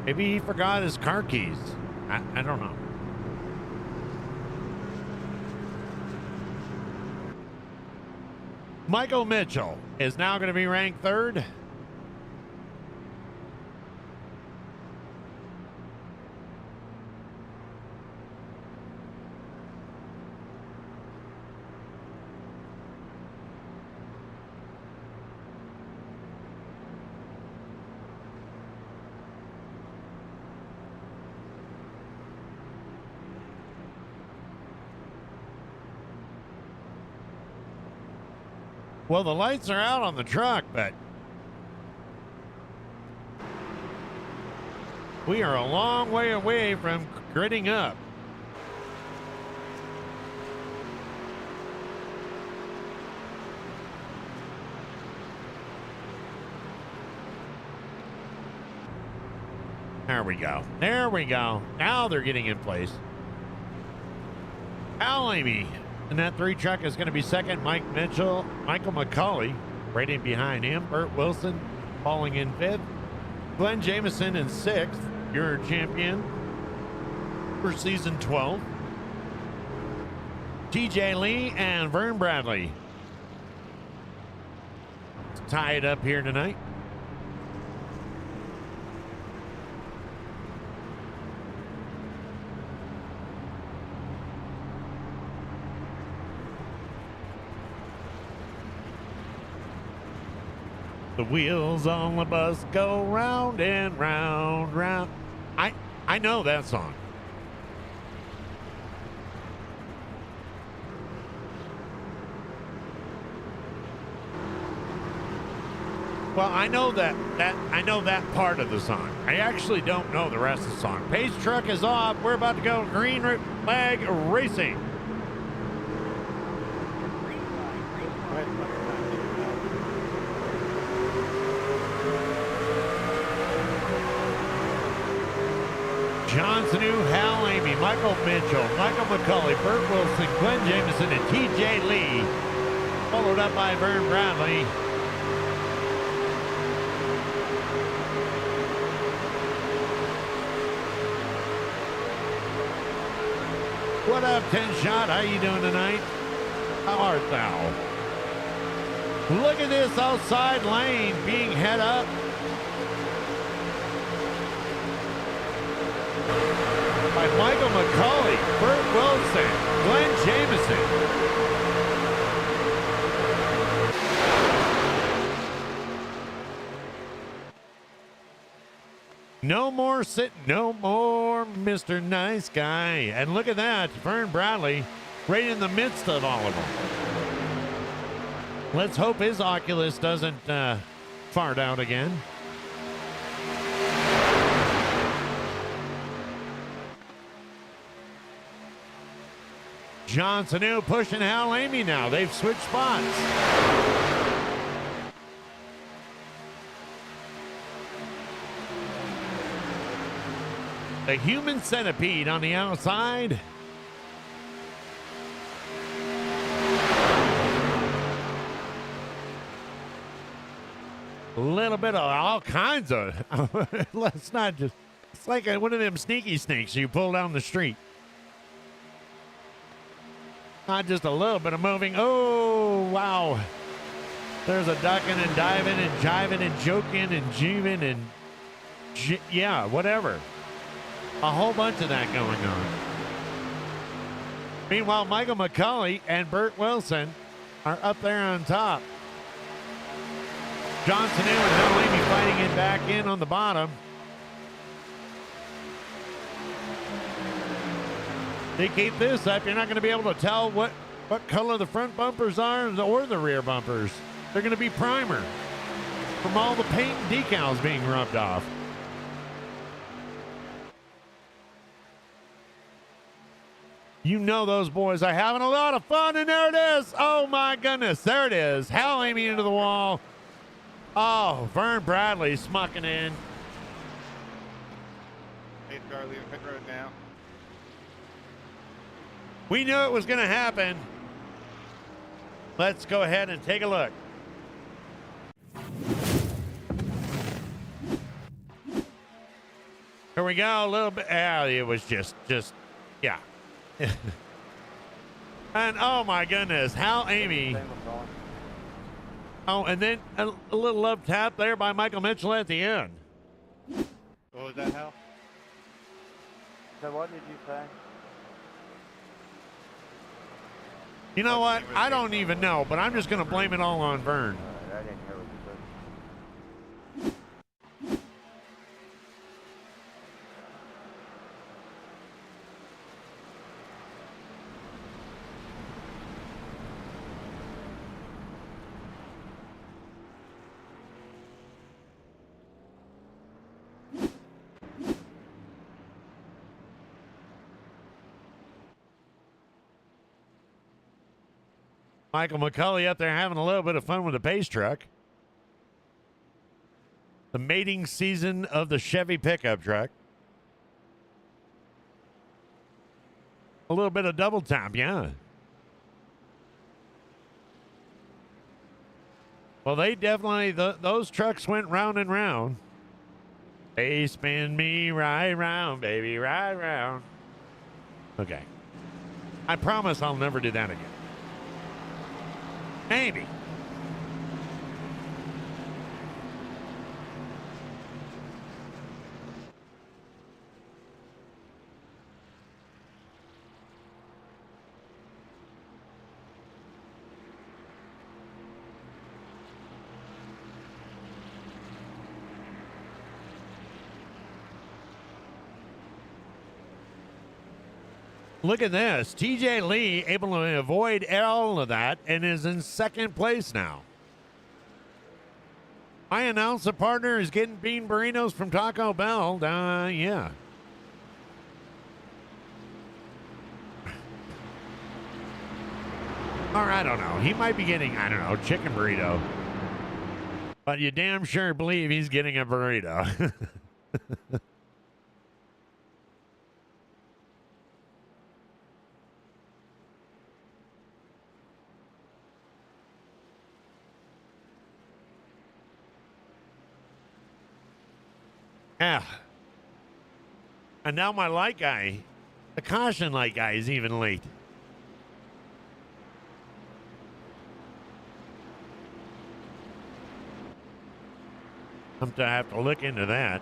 B: Maybe he forgot his car keys. I don't know. Michael Mitchell is now going to be ranked 3rd. Well, the lights are out on the truck, but we are a long way away from gridding up. There we go. There we go. Now they're getting in place. Al Amy. And that 3 truck is going to be 2nd. Michael McCauley right in behind him. Burt Wilson falling in 5th. Glenn Jameson in 6th. Your champion for season 12. TJ Lee and Vern Bradley. Let's tie it up here tonight. The wheels on the bus go round and round, round. I know that song. Well, I know that part of the song. I actually don't know the rest of the song. Pace truck is off. We're about to go green flag racing. John Sanu, Hal Amy, Michael Mitchell, Michael McCauley, Burt Wilson, Glenn Jameson, and TJ Lee, followed up by Vern Bradley. What up, 10 Shot? How you doing tonight? How art thou? Look at this outside lane being head up. By Michael McCauley, Burt Wilson, Glenn Jameson. No more sitting, no more Mr. Nice Guy. And look at that, Vern Bradley right in the midst of all of them. Let's hope his Oculus doesn't fart out again. John Sanu pushing Hal Amy now. They've switched spots. The human centipede on the outside. A little bit of all kinds of. Let's not just. It's like one of them sneaky sneaks you pull down the street. Not just a little bit of moving. Oh, wow. There's a ducking and diving and jiving and joking and jeeving and yeah, whatever. A whole bunch of that going on. Meanwhile, Michael McCauley and Burt Wilson are up there on top. John Sanu and Hal Amy fighting it back in on the bottom. They keep this up, you're not going to be able to tell what color the front bumpers are or the rear bumpers. They're going to be primer. from all the paint and decals being rubbed off. You know those boys are having a lot of fun, and there it is. Oh, my goodness. There it is. Hal aiming into the wall. Oh, Vern Bradley smucking in.
A: Pace car leaving pit road now.
B: We knew it was going to happen. Let's go ahead and take a look. Here we go. A little bit. Yeah, it was just, yeah. And oh my goodness, Hal Amy. Oh, and then a little love tap there by Michael Mitchell at the end.
A: What was that, Hal?
G: So what did you say?
B: You know what? I don't even know, but I'm just going to blame it all on Vern.
G: I didn't hear what you said.
B: Michael McCulley up there having a little bit of fun with the pace truck. The mating season of the Chevy pickup truck. A little bit of double tap, yeah. Well, they definitely, those trucks went round and round. They spin me right round, baby, right round. Okay. I promise I'll never do that again. Maybe. Look at this. TJ Lee able to avoid all of that and is in second place now. My announcer partner is getting bean burritos from Taco Bell. Yeah. Or I don't know. He might be getting, I don't know, chicken burrito. But you damn sure believe he's getting a burrito. Yeah. And now my light guy, the caution light guy, is even late. I'm going to have to look into that.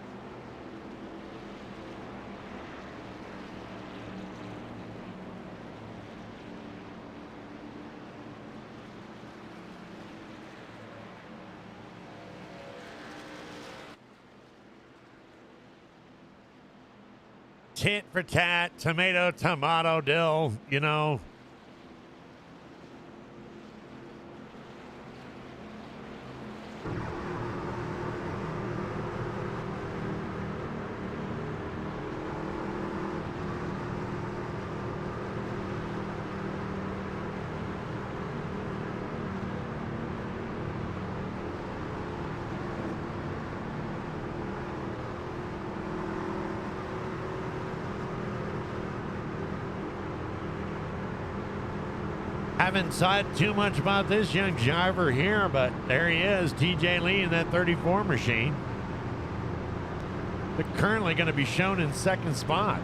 B: Tit for tat, tomato, tomato, dill, you know. Haven't said too much about this young driver here, but there he is, TJ Lee in that 34 machine. They're currently going to be shown in second spot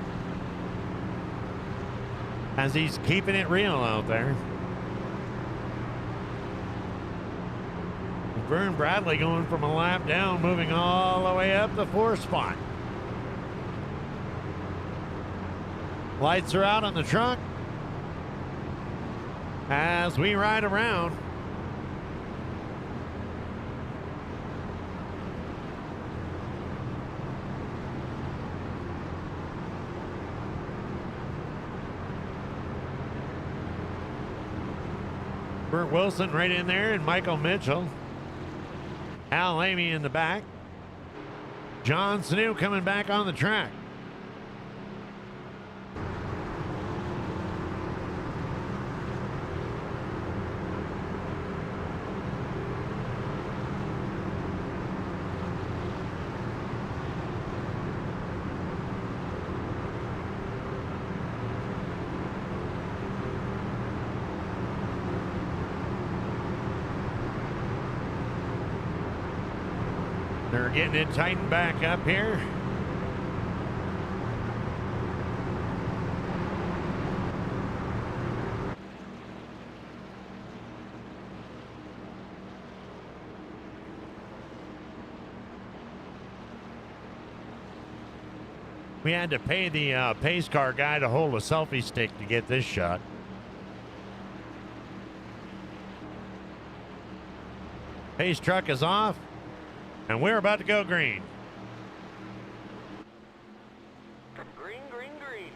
B: as he's keeping it real out there. Vern Bradley going from a lap down, moving all the way up the fourth spot. Lights are out on the truck as we ride around. Bert Wilson right in there and Michael Mitchell. Hal Lamy in the back. John Sanu coming back on the track. They're getting it tightened back up here. We had to pay the pace car guy to hold a selfie stick to get this shot. Pace truck is off. And we're about to go green.
J: Green, green, green.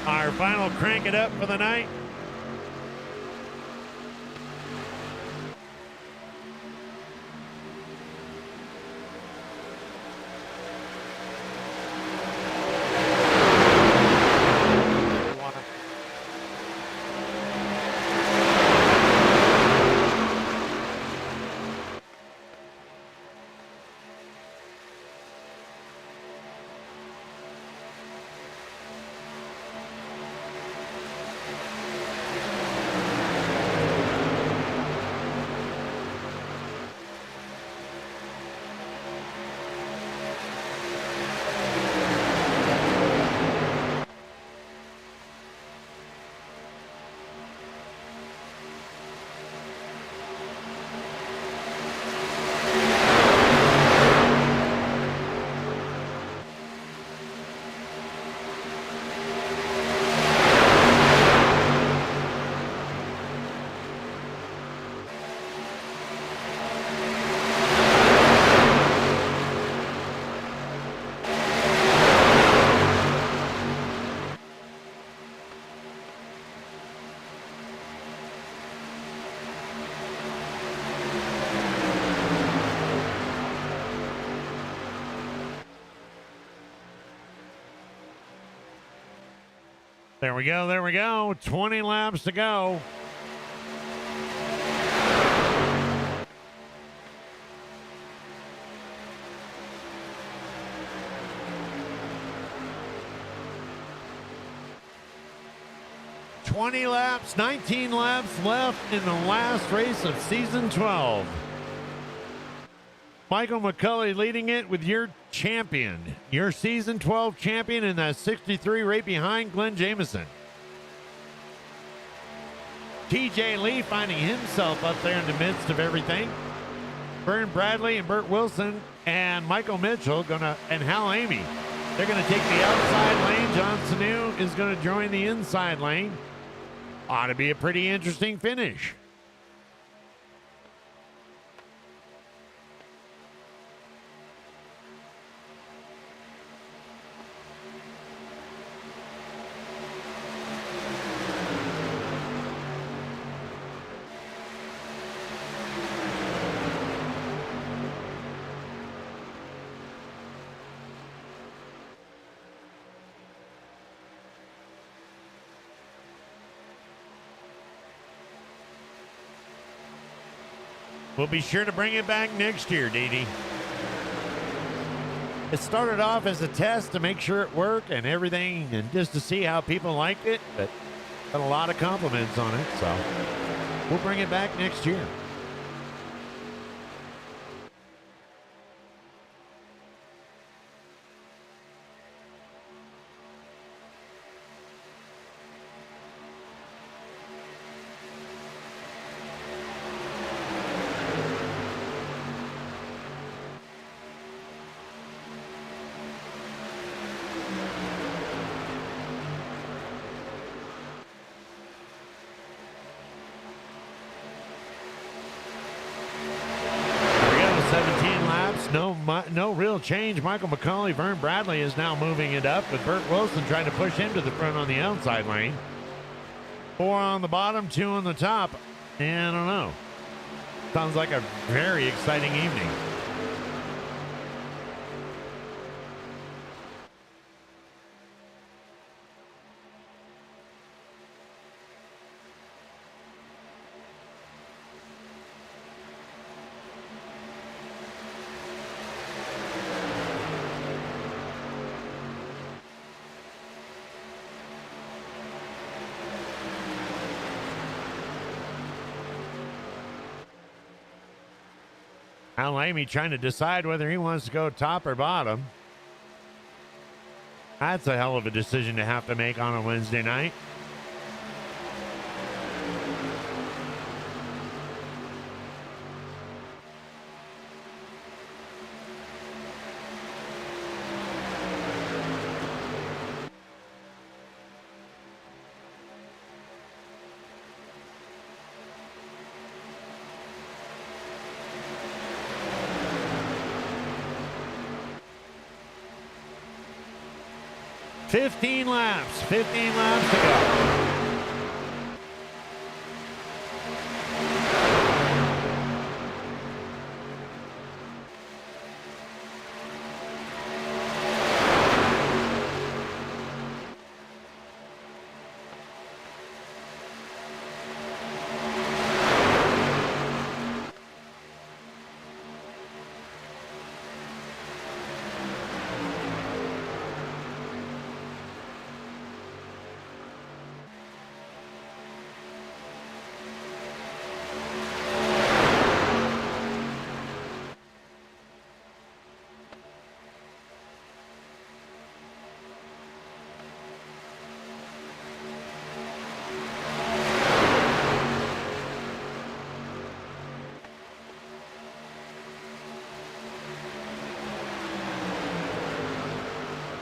B: Our final crank it up for the night. There we go, there we go. 20 laps to go. $20 laps, 19 laps left in the last race of season 12. Michael McCulley leading it with your champion, your season 12 champion in that 63 right behind Glenn Jameson. TJ Lee finding himself up there in the midst of everything. Vern Bradley and Burt Wilson and Michael Mitchell and Hal Amy. They're gonna take the outside lane. John Sanu is gonna join the inside lane. Ought to be a pretty interesting finish. We'll be sure to bring it back next year, Dee Dee. It started off as a test to make sure it worked and everything, and just to see how people liked it, but got a lot of compliments on it, so we'll bring it back next year. No real change. Michael McCauley, Vern Bradley is now moving it up with Burt Wilson trying to push him to the front on the outside lane. 4 on the bottom, 2 on the top. Yeah, I don't know. Sounds like a very exciting evening. Al Amy trying to decide whether he wants to go top or bottom. That's a hell of a decision to have to make on a Wednesday night. Fifteen laps to go.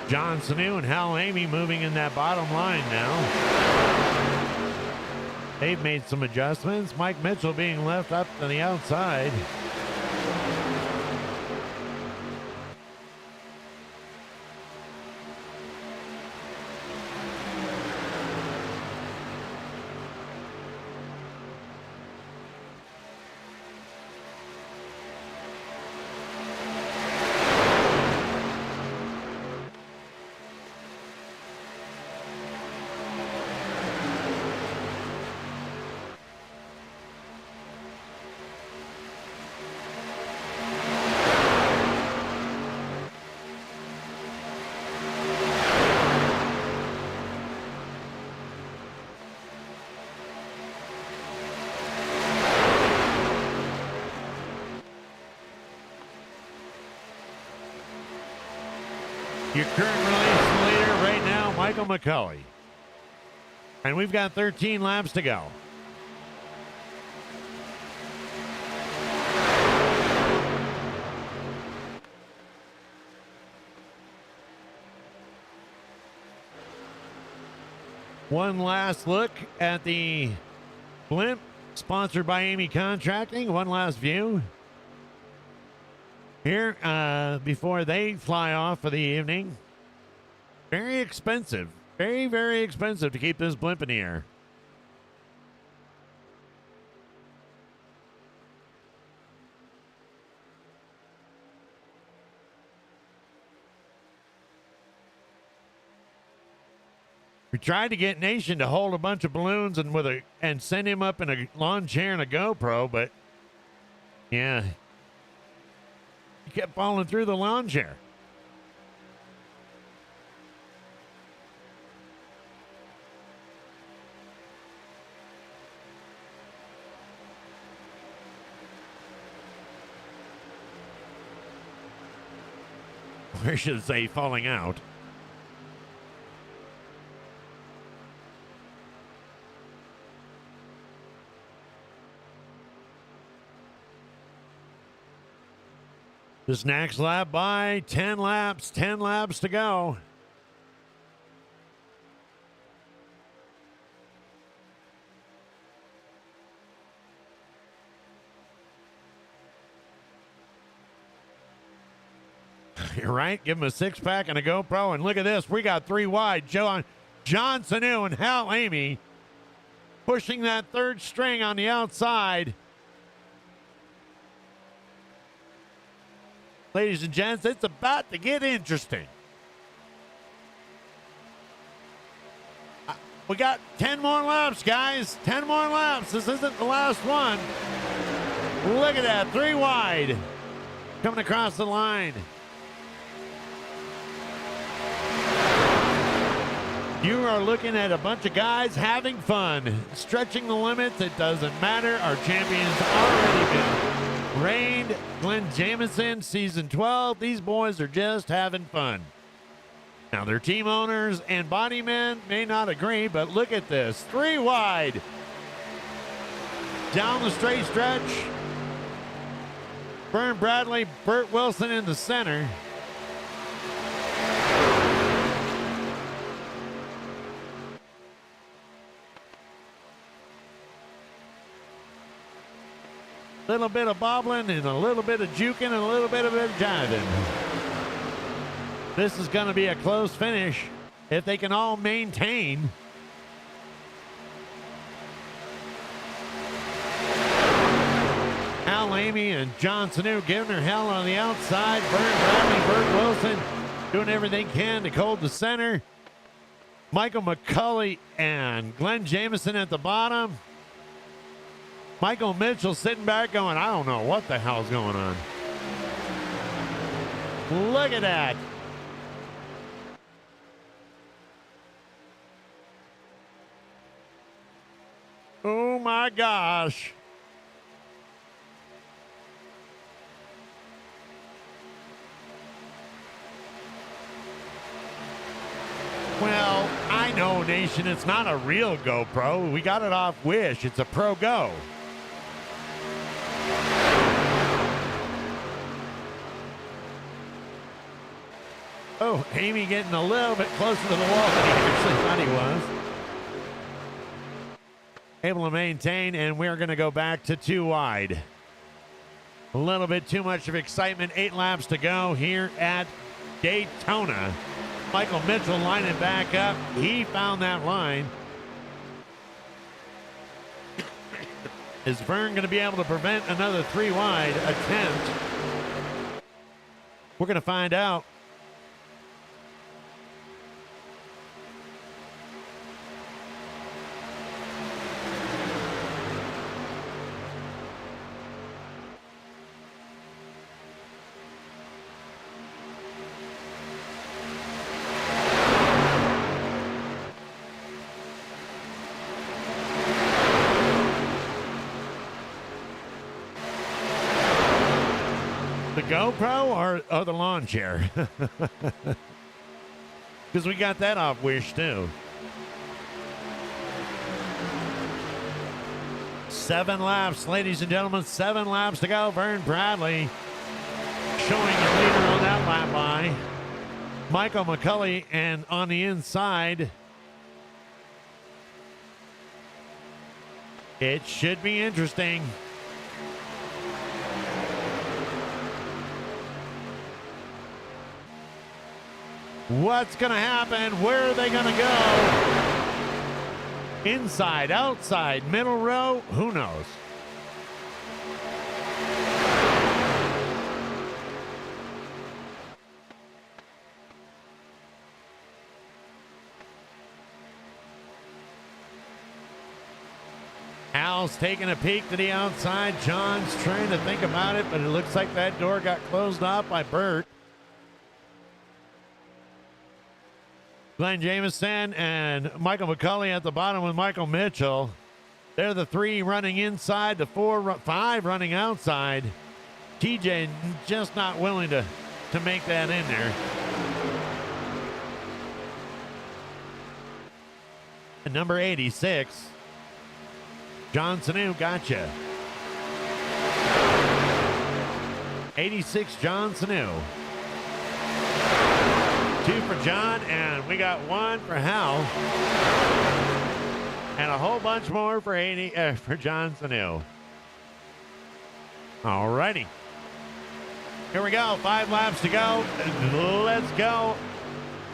B: John Sanu and Hal Amy moving in that bottom line now. They've made some adjustments. Mike Mitchell being left up to the outside. Your current release leader right now, Michael McCulley. And we've got 13 laps to go. One last look at the blimp sponsored by Amy Contracting. One last view here before they fly off for the evening. Very expensive. Very, very expensive to keep this blimp in the air. We tried to get Nation to hold a bunch of balloons and send him up in a lawn chair and a GoPro, but yeah, he kept falling through the lawn chair. Or should I say falling out. This next lap by 10 laps to go. You're right. Give him a six-pack and a GoPro. And look at this. We got three wide. John Sanu and Hal Amy pushing that third string on the outside. Ladies and gents, it's about to get interesting. We got 10 more laps, guys. 10 more laps. This isn't the last one. Look at that. 3 wide. Coming across the line. You are looking at a bunch of guys having fun, stretching the limits. It doesn't matter. Our champion's already been reigned. Glenn Jamison, season 12. These boys are just having fun. Now, their team owners and body men may not agree, but look at this. 3 wide. Down the straight stretch. Vern Bradley, Burt Wilson in the center. A little bit of bobbling and a little bit of juking and a little bit of jiving. This is going to be a close finish if they can all maintain. Al Amy and John Sanu giving her hell on the outside. Vern Bradley, Burt Wilson doing everything they can to hold the center. Michael McCulley and Glenn Jamison at the bottom. Michael Mitchell sitting back going, I don't know what the hell's going on. Look at that. Oh my gosh. Well, I know, Nation, it's not a real GoPro. We got it off Wish. It's a Pro Go. Oh, Amy getting a little bit closer to the wall than he actually thought he was. Able to maintain, and we're going to go back to 2 wide. A little bit too much of excitement. 8 laps to go here at Daytona. Michael Mitchell lining back up. He found that line. Is Vern going to be able to prevent another 3 wide attempt? We're going to find out. The GoPro or the lawn chair? Because we got that off Wish too. 7 laps, ladies and gentlemen. 7 laps to go. Vern Bradley showing the leader on that lap by. Michael McCulley, and on the inside, it should be interesting. What's going to happen? Where are they going to go? Inside, outside, middle row? Who knows? Al's taking a peek to the outside. John's trying to think about it, but it looks like that door got closed off by Burt. Glenn Jamison and Michael McCulley at the bottom with Michael Mitchell. They're the 3 running inside, the 5 running outside. TJ just not willing to make that in there. And number 86, John Sanu, gotcha. 86, John Sanu. 2 for John, and we got 1 for Hal. And a whole bunch more for for John Sanu. All righty. Here we go. 5 laps to go. Let's go.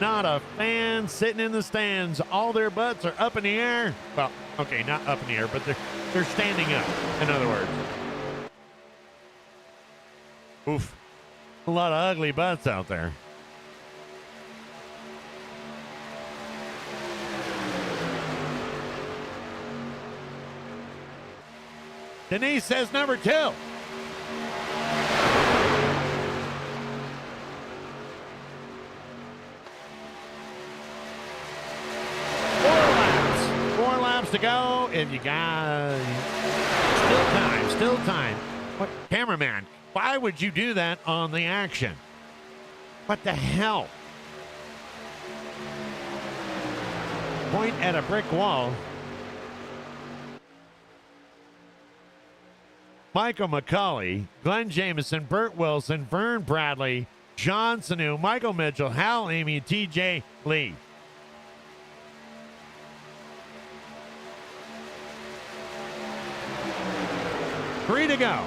B: not a fan sitting in the stands. All their butts are up in the air. Well, okay, not up in the air, but they're standing up, in other words. Oof. A lot of ugly butts out there. Denise says number 2. 4 laps. 4 laps to go. If you got still time. What, cameraman? Why would you do that on the action? What the hell? Point at a brick wall. Michael McCauley, Glenn Jameson, Burt Wilson, Vern Bradley, John Sanu, Michael Mitchell, Hal Amy, TJ Lee. Three to go.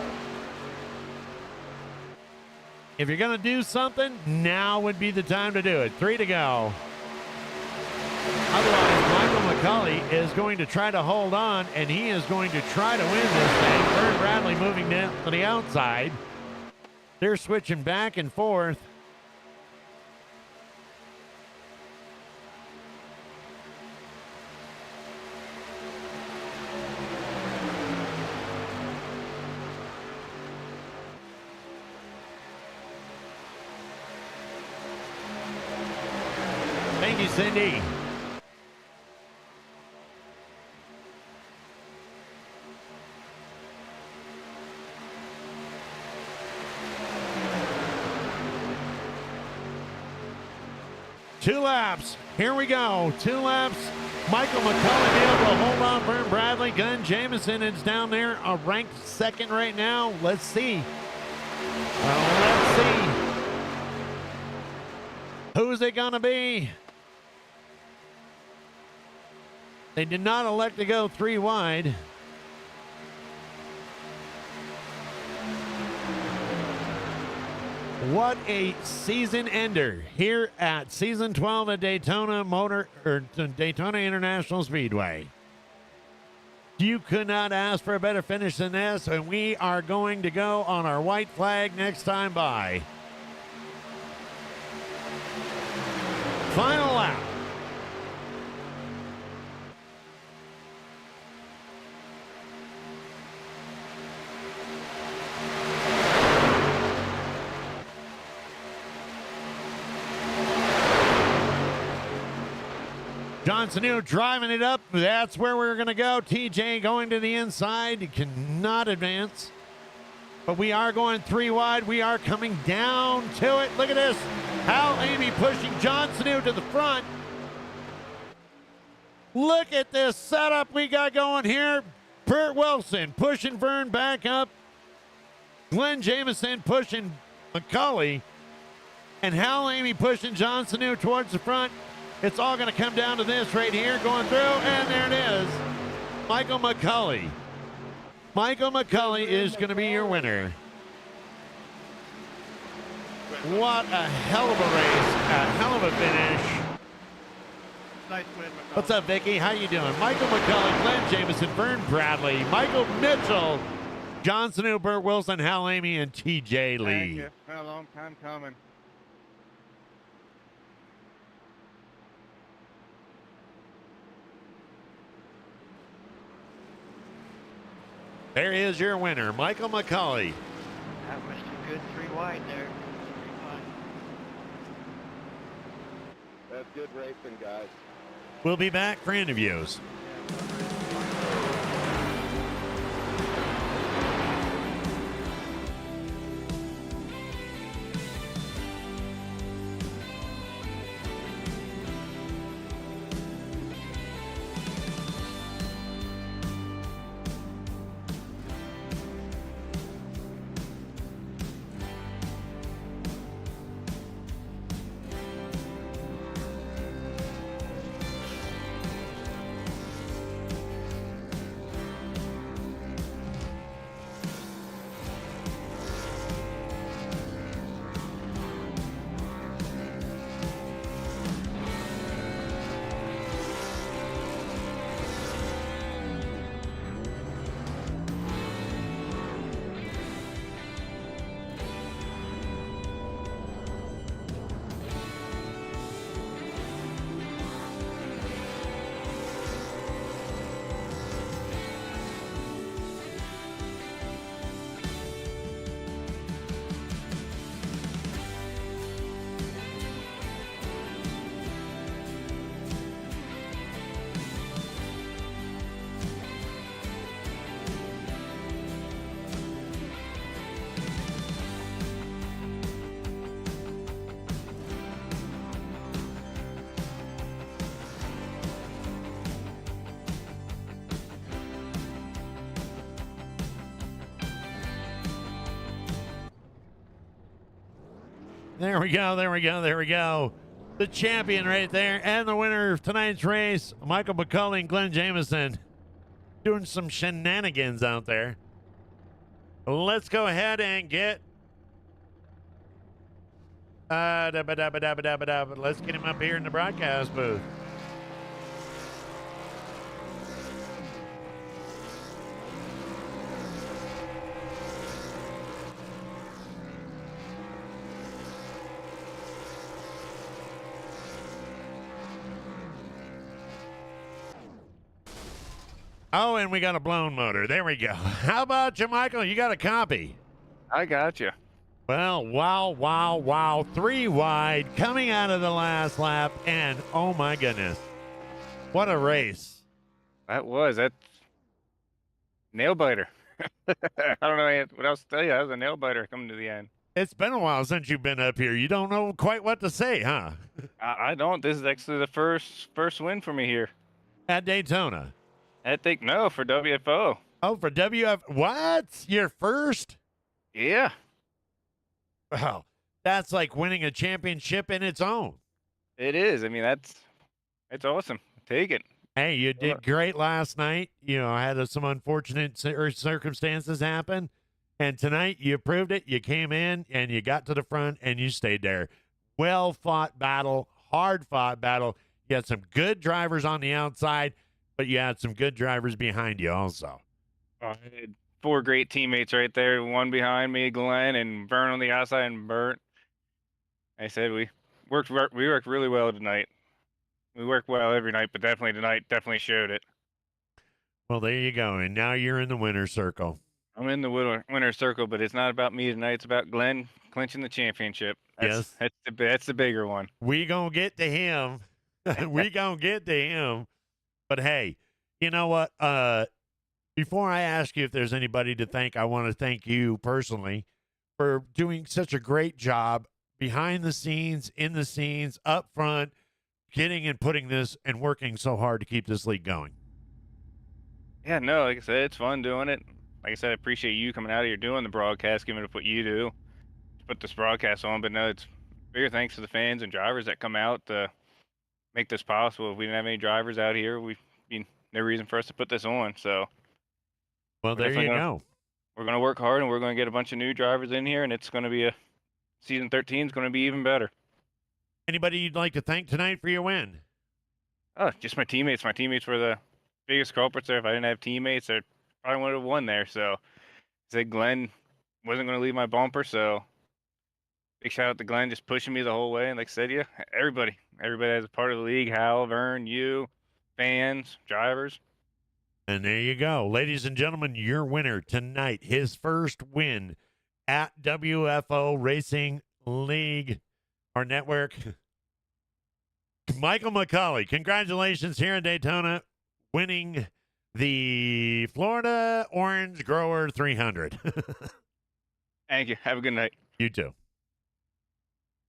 B: If you're going to do something, now would be the time to do it. 3 to go. Otherwise, Michael McCauley is going to try to hold on, and he is going to try to win this thing. Vern Bradley moving down to the outside. They're switching back and forth. Thank you, Cindy. Two laps. Here we go. 2 laps. Michael McCullough able to hold on. Vern Bradley. Glenn Jameson is down there, ranked 2nd right now. Let's see. Let's see. Who's it going to be? They did not elect to go 3 wide. What a season ender here at season 12 at Daytona Daytona International Speedway. You could not ask for a better finish than this, and we are going to go on our white flag next time by. Final lap. Johnson driving it up. That's where we're going to go. TJ going to the inside. He cannot advance. But we are going 3 wide. We are coming down to it. Look at this. Hal Amy pushing Johnson to the front. Look at this setup we got going here. Burt Wilson pushing Vern back up. Glenn Jameson pushing McCauley. And Hal Amy pushing Johnson towards the front. It's all going to come down to this right here, going through, and there it is. Michael McCauley. Michael McCauley is going to be your winner. What a hell of a race, a hell of a finish.
F: Nice win, McCauley.
B: What's up, Vicky? How you doing? Michael McCauley, Glenn Jameson, Vern Bradley, Michael Mitchell, John Sanu, Burt Wilson, Hal Amy, and TJ Lee.
A: Thank you. Been a long time coming.
B: There is your winner, Michael McCauley.
F: That was too good 3 wide there. 3 wide.
I: That's good racing, guys.
B: We'll be back for interviews. There we go. There we go. There we go. The champion right there and the winner of tonight's race, Michael McCulley and Glenn Jameson, doing some shenanigans out there. Let's go ahead and get let's get him up here in the broadcast booth. Oh, and we got a blown motor. There we go. How about you, Michael? You got a copy.
K: I got you.
B: Well, wow. 3 wide coming out of the last lap. And, oh, my goodness. What a race.
K: That nail biter. I don't know what else to tell you. That was a nail biter coming to the end.
B: It's been a while since you've been up here. You don't know quite what to say, huh?
K: I don't. This is actually the first win for me here.
B: At Daytona.
K: No, for WFO.
B: Oh, for WF. What? Your first?
K: Yeah.
B: Wow. That's like winning a championship in its own.
K: It is. I mean, it's awesome. Take it.
B: Hey, you did great last night. You know, had some unfortunate circumstances happen. And tonight you proved it. You came in and you got to the front and you stayed there. Well fought battle, hard fought battle. You had some good drivers on the outside, but you had some good drivers behind you also.
K: I had 4 great teammates right there. One behind me, Glenn, and Vern on the outside, and Bert. I said we worked really well tonight. We work well every night, but definitely tonight showed it.
B: Well, there you go. And now you're in the winner's circle.
K: I'm in the winner's circle, but it's not about me tonight. It's about Glenn clinching the championship.
B: Yes.
K: That's the bigger one.
B: We gonna get to him. We gonna get to him. But hey, you know what? Before I ask you if there's anybody to thank, I want to thank you personally for doing such a great job behind the scenes, in the scenes, up front, getting and putting this and working so hard to keep this league going.
K: Yeah, no, like I said, it's fun doing it. Like I said, I appreciate you coming out here doing the broadcast, giving it what you do to put this broadcast on. But no, it's bigger thanks to the fans and drivers that come out to make this possible. If we didn't have any drivers out here, we'd be no reason for us to put this on. So,
B: well, there you go.
K: We're going to work hard, and we're going to get a bunch of new drivers in here, and it's going to be season 13 is going to be even better.
B: Anybody you'd like to thank tonight for your win?
K: Oh, just my teammates. My teammates were the biggest culprits there. If I didn't have teammates, I probably would have won there. So, I said Glenn wasn't going to leave my bumper, so big shout out to Glenn just pushing me the whole way. And like I said, yeah, everybody as a part of the league, Hal, Vern, you, fans, drivers.
B: And there you go. Ladies and gentlemen, your winner tonight, his first win at WFO Racing League or Network, Michael McCulley. Congratulations here in Daytona, winning the Florida Orange Grower 300.
K: Thank you. Have a good night.
B: You too.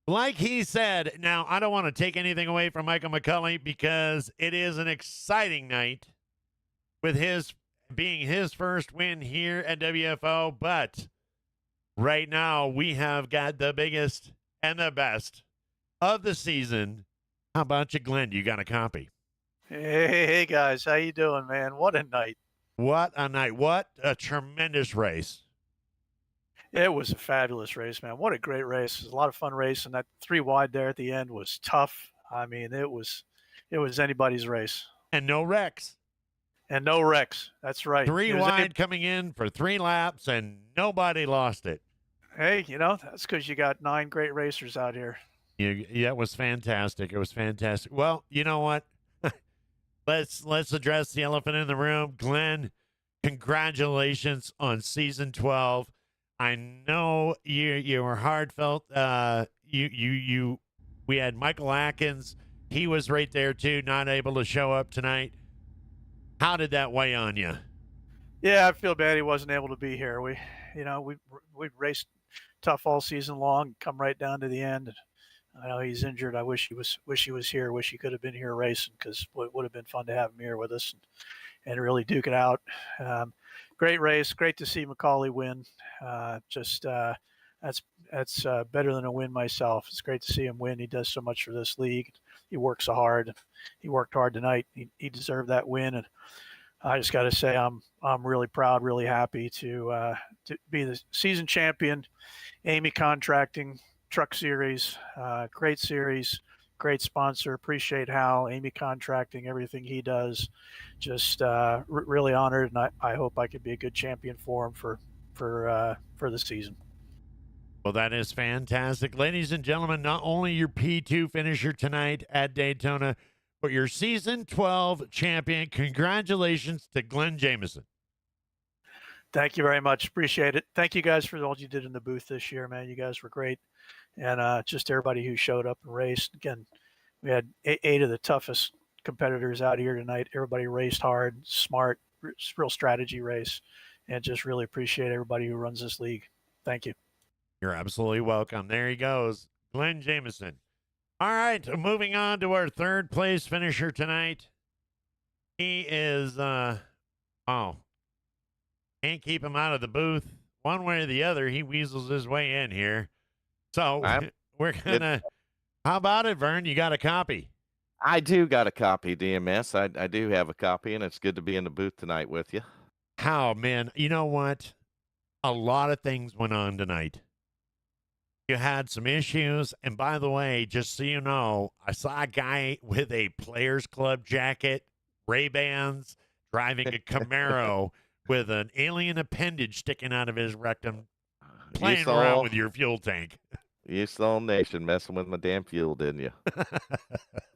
B: Like he said, now I don't want to take anything away from Michael McCulley because it is an exciting night with his being his first win here at WFO. But right now we have got the biggest and the best of the season. How about you, Glenn? You got a copy?
F: Hey guys, how you doing, man? What a night!
B: What a night! What a tremendous race!
F: It was a fabulous race, man. What a great race! It was a lot of fun racing. That 3 wide there at the end was tough. I mean, it was anybody's race.
B: And no wrecks.
F: And no wrecks. That's right.
B: 3 wide coming in for 3 laps, and nobody lost it.
F: Hey, you know, that's because you got 9 great racers out here.
B: Yeah, it was fantastic. It was fantastic. Well, you know what? Let's address the elephant in the room. Glenn, congratulations on season 12. I know you were heartfelt. We had Michael Atkins. He was right there too, not able to show up tonight. How did that weigh on you?
F: Yeah, I feel bad he wasn't able to be here. We raced tough all season long, come right down to the end. I know he's injured. I wish he was here. Wish he could have been here racing because it would have been fun to have him here with us and really duke it out. Great race. Great to see McCauley win. that's better than a win myself. It's great to see him win. He does so much for this league. He works so hard. He worked hard tonight. He deserved that win, and I just got to say I'm really proud, really happy to be the season champion. Amy Contracting Truck Series, great series, great sponsor. Appreciate Hal, Amy Contracting, everything he does. Just really honored, and I hope I could be a good champion for him for the season.
B: Well, that is fantastic. Ladies and gentlemen, not only your P2 finisher tonight at Daytona, but your season 12 champion. Congratulations to Glenn Jameson.
F: Thank you very much. Appreciate it. Thank you guys for all you did in the booth this year, man. You guys were great. And just everybody who showed up and raced. Again, we had eight of the toughest competitors out here tonight. Everybody raced hard, smart, real strategy race. And just really appreciate everybody who runs this league. Thank you.
B: You're absolutely welcome. There he goes, Glenn Jameson. All right, moving on to our third place finisher tonight. He is, can't keep him out of the booth. One way or the other, he weasels his way in here. So we're going to, how about it, Vern? You got a copy?
L: I do got a copy, DMS. I do have a copy, and it's good to be in the booth tonight with you.
B: How, man? You know what? A lot of things went on tonight. You had some issues, and by the way, just so you know, I saw a guy with a Players Club jacket, Ray-Bans, driving a Camaro with an alien appendage sticking out of his rectum, playing around with your fuel tank.
L: You saw Nation messing with my damn fuel, didn't you?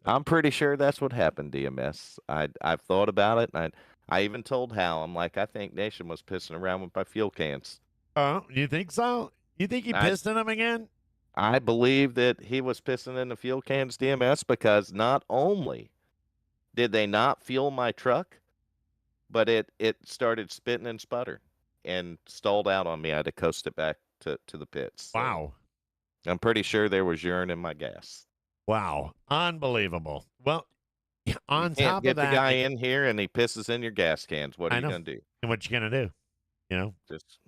L: I'm pretty sure that's what happened, DMS. I've thought about it, and I even told Hal, I'm like, I think Nation was pissing around with my fuel cans.
B: Oh, you think so? You think he pissed in them again?
L: I believe that he was pissing in the fuel cans, DMS, because not only did they not fuel my truck, but it started spitting and sputtering and stalled out on me. I had to coast it back to the pits. So
B: wow.
L: I'm pretty sure there was urine in my gas.
B: Wow. Unbelievable. Well, on
L: you can't
B: top
L: get
B: of that,
L: the guy in here and he pisses in your gas cans. What are you going to do?
B: And what you going to do? You know?
L: Just,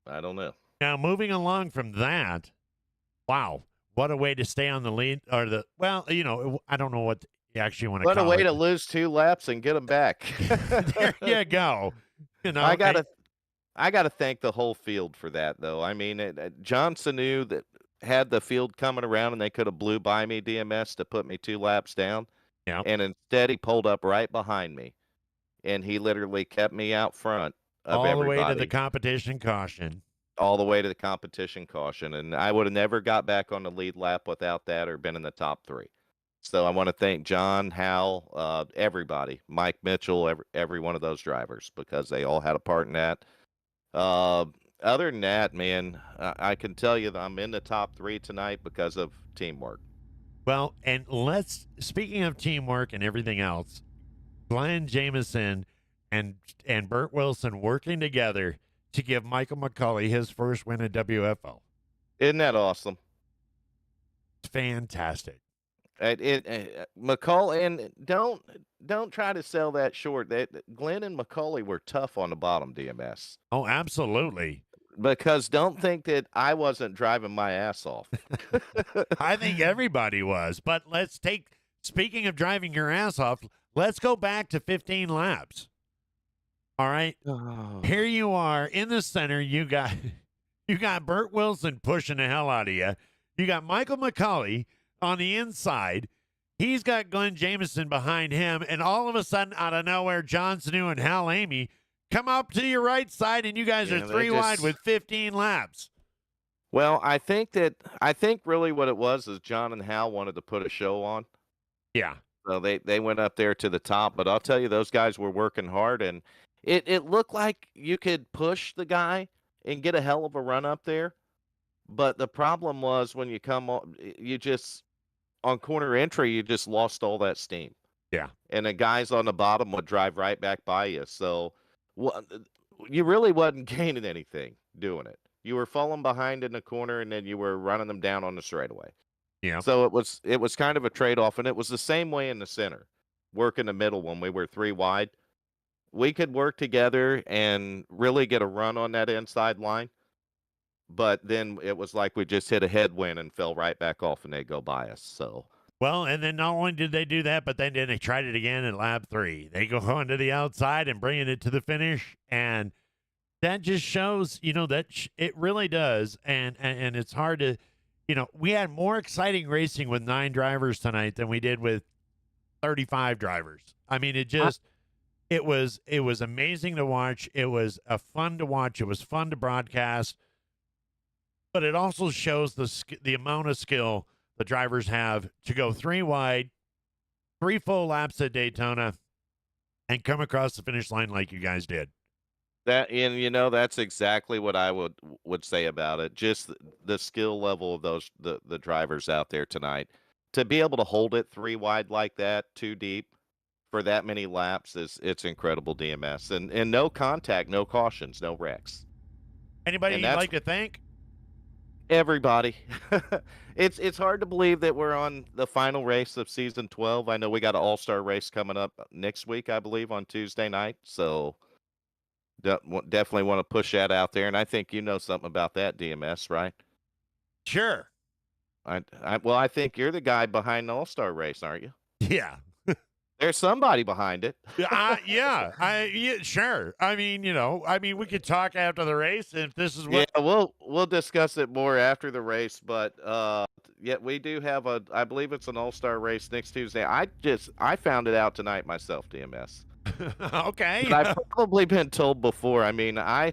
L: I don't know.
B: Now, moving along from that, wow, what a way to stay on the lead, or I don't know what you actually want to call it.
L: What a way to lose 2 laps and get them back.
B: There you go. You know,
L: I gotta thank the whole field for that, though. I mean, John Sanu that had the field coming around, and they could have blew by me, DMS, to put me 2 laps down.
B: Yeah.
L: And instead, he pulled up right behind me, and he literally kept me out front of everybody.
B: All the way to the competition caution.
L: All the way to the competition caution. And I would have never got back on the lead lap without that or been in the top 3. So I want to thank John, Hal, everybody, Mike Mitchell, every one of those drivers, because they all had a part in that. Other than that, man, I can tell you that I'm in the top 3 tonight because of teamwork.
B: Well, and speaking of teamwork and everything else, Glenn Jameson and Burt Wilson working together to give Michael McCauley his first win at WFO.
L: Isn't that awesome?
B: It's fantastic.
L: McCauley, and don't try to sell that short. Glenn and McCauley were tough on the bottom, DMS.
B: Oh, absolutely.
L: Because don't think that I wasn't driving my ass off.
B: I think everybody was. But speaking of driving your ass off, let's go back to 15 laps. All right.
L: Oh.
B: Here you are in the center. You got Burt Wilson pushing the hell out of you. You got Michael McCauley on the inside. He's got Glenn Jameson behind him. And all of a sudden, out of nowhere, John Sanu and Hal Amy come up to your right side, and you guys are 3 wide with 15 laps.
L: Well, I think really what it was is John and Hal wanted to put a show on.
B: Yeah.
L: So they went up there to the top. But I'll tell you, those guys were working hard, and it looked like you could push the guy and get a hell of a run up there. But the problem was when you come on, on corner entry, you just lost all that steam.
B: Yeah.
L: And the guys on the bottom would drive right back by you. So you really wasn't gaining anything doing it. You were falling behind in the corner, and then you were running them down on the straightaway.
B: Yeah.
L: So it was kind of a trade-off, and it was the same way in the center. Work in the middle when we were 3 wide. We could work together and really get a run on that inside line. but then it was like we just hit a headwind and fell right back off, and they go by us. So
B: Well, and then not only did they do that, but then they tried it again at lap 3. They go onto the outside and bringing it to the finish, and that just shows, that it really does, and it's hard to, we had more exciting racing with 9 drivers tonight than we did with 35 drivers. I mean, it was amazing to watch. It was fun to watch. It was fun to broadcast, but it also shows the amount of skill the drivers have to go 3 wide, 3 full laps at Daytona, and come across the finish line like you guys did.
L: That's exactly what I would say about it. Just the skill level of the drivers out there tonight. To be able to hold it 3 wide like that, 2 deep for that many laps it's incredible, DMS. And no contact, no cautions, no wrecks.
B: Anybody you'd like to thank?
L: Everybody. It's hard to believe that we're on the final race of season 12. I know we got an all-star race coming up next week, I believe, on Tuesday night. So definitely want to push that out there. And I think you know something about that, DMS, right?
B: Sure.
L: I think you're the guy behind the all-star race, aren't you?
B: Yeah.
L: There's somebody behind it.
B: Yeah, sure. I mean, we could talk after the race if this is what.
L: Yeah, we'll discuss it more after the race, but yeah, we do have I believe it's an all-star race next Tuesday. I found it out tonight myself, DMS.
B: Okay.
L: But I've probably been told before. I mean, I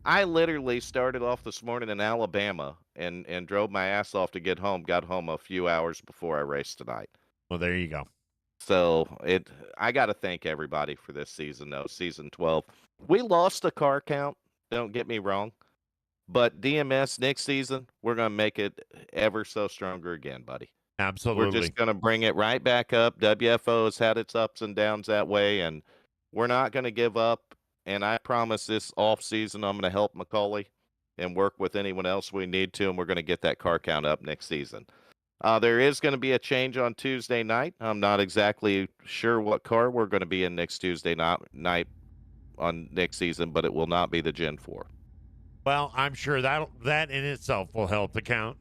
L: literally started off this morning in Alabama and drove my ass off to get home. Got home a few hours before I raced tonight.
B: Well, there you go.
L: So I got to thank everybody for this season, though. Season 12. We lost the car count. Don't get me wrong, but DMS next season we're gonna make it ever so stronger again, buddy.
B: Absolutely.
L: We're just gonna bring it right back up. WFO has had its ups and downs that way, and we're not gonna give up. And I promise this off season I'm gonna help Macaulay and work with anyone else we need to, and we're gonna get that car count up next season. There is going to be a change on Tuesday night. I'm not exactly sure what car we're going to be in next Tuesday night on next season, but it will not be the Gen 4.
B: Well, I'm sure that in itself will help the count.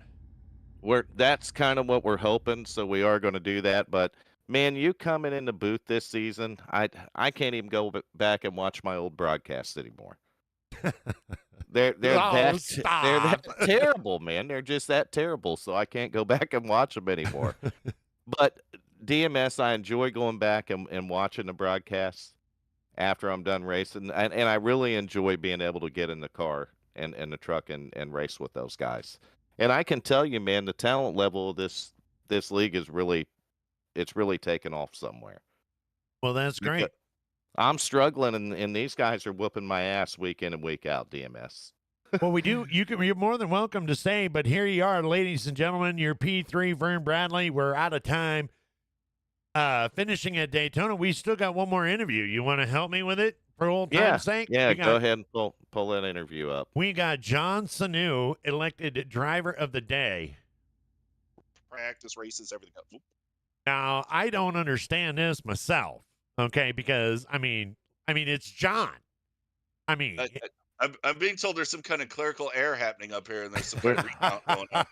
L: That's kind of what we're hoping, so we are going to do that. But man, you coming in the booth this season, I can't even go back and watch my old broadcasts anymore. They're that terrible, man. They're just that terrible, so I can't go back and watch them anymore. But DMS, I enjoy going back and watching the broadcasts after I'm done racing, and I really enjoy being able to get in the car and the truck and race with those guys. And I can tell you, man, the talent level of this league is really taken off somewhere.
B: Well, that's great.
L: I'm struggling, and these guys are whooping my ass week in and week out, DMS.
B: Well, you're more than welcome to stay, but here you are, ladies and gentlemen, your P3 Vern Bradley. We're out of time. Finishing at Daytona, we still got one more interview. You want to help me with it for old time's sake?
L: Yeah, go ahead and pull that interview up.
B: We got John Sanu elected driver of the day.
M: Practice races, everything else.
B: Now, I don't understand this myself. Okay, because I mean, it's John. I mean,
M: I'm being told there's some kind of clerical error happening up here, and there's some kind of recount going on.